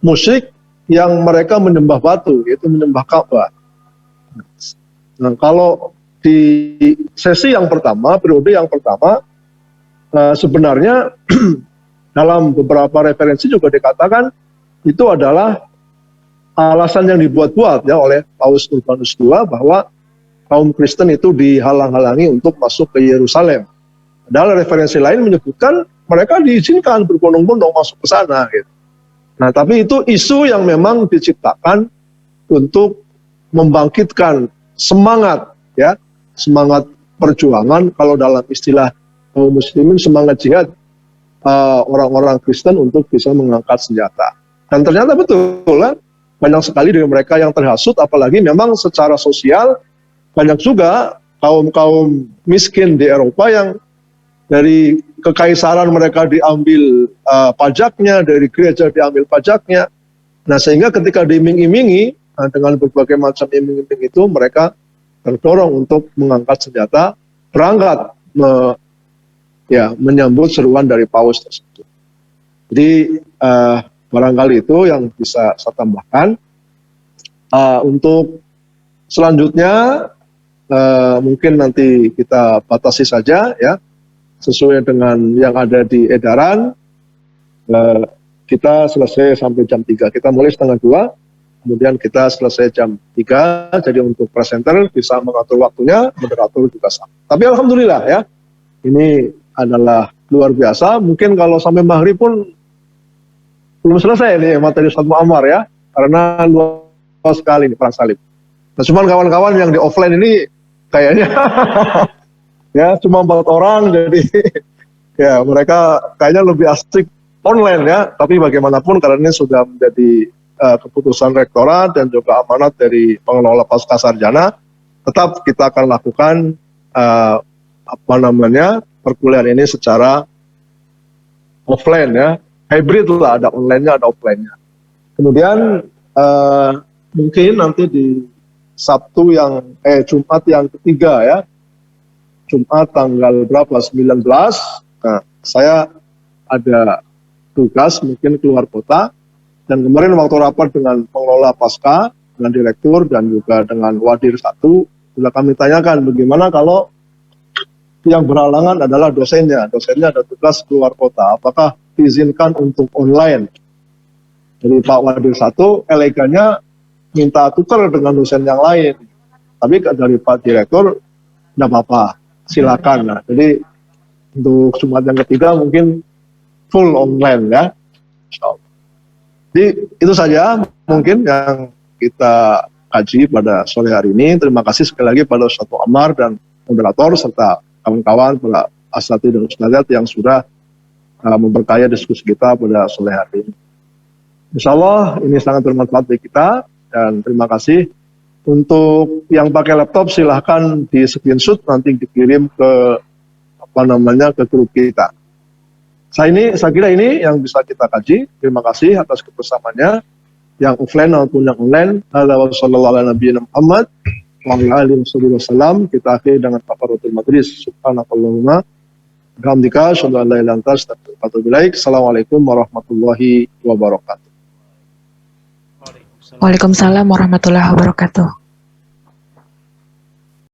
musyrik yang mereka menyembah batu, yaitu menyembah Ka'bah. Nah, kalau di sesi yang pertama, periode yang pertama, sebenarnya dalam beberapa referensi juga dikatakan itu adalah alasan yang dibuat-buat ya oleh Paus Urbanus II bahwa kaum Kristen itu dihalang-halangi untuk masuk ke Yerusalem. Padahal referensi lain menyebutkan mereka diizinkan berbondong-bondong masuk ke sana. Gitu. Nah, tapi itu isu yang memang diciptakan untuk membangkitkan semangat ya, semangat perjuangan, kalau dalam istilah kaum muslimin semangat jihad orang-orang Kristen untuk bisa mengangkat senjata. Dan ternyata betul kan, banyak sekali dari mereka yang terhasut, apalagi memang secara sosial banyak juga kaum-kaum miskin di Eropa yang dari kekaisaran mereka diambil pajaknya, dari gereja diambil pajaknya. Nah, sehingga ketika diiming-imingi dengan berbagai macam iming-iming itu, mereka terdorong untuk mengangkat senjata, berangkat menyambut seruan dari Paus tersebut. Jadi barangkali itu yang bisa saya tambahkan. Untuk selanjutnya mungkin nanti kita batasi saja ya, sesuai dengan yang ada di edaran. Kita selesai sampai jam 3, kita mulai 1:30, kemudian kita selesai jam 3, jadi untuk presenter bisa mengatur waktunya, moderator juga sama. Tapi alhamdulillah ya, ini adalah luar biasa. Mungkin kalau sampai maghrib pun belum selesai nih materi Ustaz Muammar ya, karena luas sekali nih perang salib. Nah, cuman kawan-kawan yang di offline ini kayaknya ya cuma 4 orang, jadi ya mereka kayaknya lebih asik online ya. Tapi bagaimanapun karena ini sudah menjadi keputusan rektorat dan juga amanat dari pengelola pasca sarjana, tetap kita akan lakukan perkuliahan ini secara offline ya, hybrid lah, ada online-nya, ada offline-nya. Kemudian mungkin nanti di Jumat yang ketiga ya, Jumat tanggal berapa, 19, nah, saya ada tugas mungkin keluar kota, dan kemarin waktu rapat dengan pengelola pasca, dengan direktur dan juga dengan wadir 1, sudah kami tanyakan bagaimana kalau yang berhalangan adalah dosennya ada tugas keluar kota, apakah diizinkan untuk online. Jadi Pak Wadir 1 elegannya minta tukar dengan dosen yang lain, tapi dari Pak Direktur tidak apa-apa, silakan. Nah, jadi untuk Jumat yang ketiga mungkin full online ya. Jadi itu saja mungkin yang kita kaji pada sore hari ini. Terima kasih sekali lagi pada Ustaz Ammar dan moderator serta kawan-kawan para asatidz dan ustadzat yang sudah memperkaya diskusi kita pada sore hari ini. Insya Allah ini sangat bermanfaat bagi kita, dan terima kasih. Untuk yang pakai laptop silahkan di screenshot nanti dikirim ke ke grup kita. Saya kira ini yang bisa kita kaji. Terima kasih atas kebersamaannya yang offline maupun yang online. Muhammad wa alihi wasallam. Kita akhiri dengan kafaratul majlis. Subhanakallahumma bihamdika asyhadu an la ilaha illa anta astaghfiruka wa atubu ilaik. Assalamualaikum warahmatullahi wabarakatuh. Waalaikumsalam warahmatullahi wabarakatuh.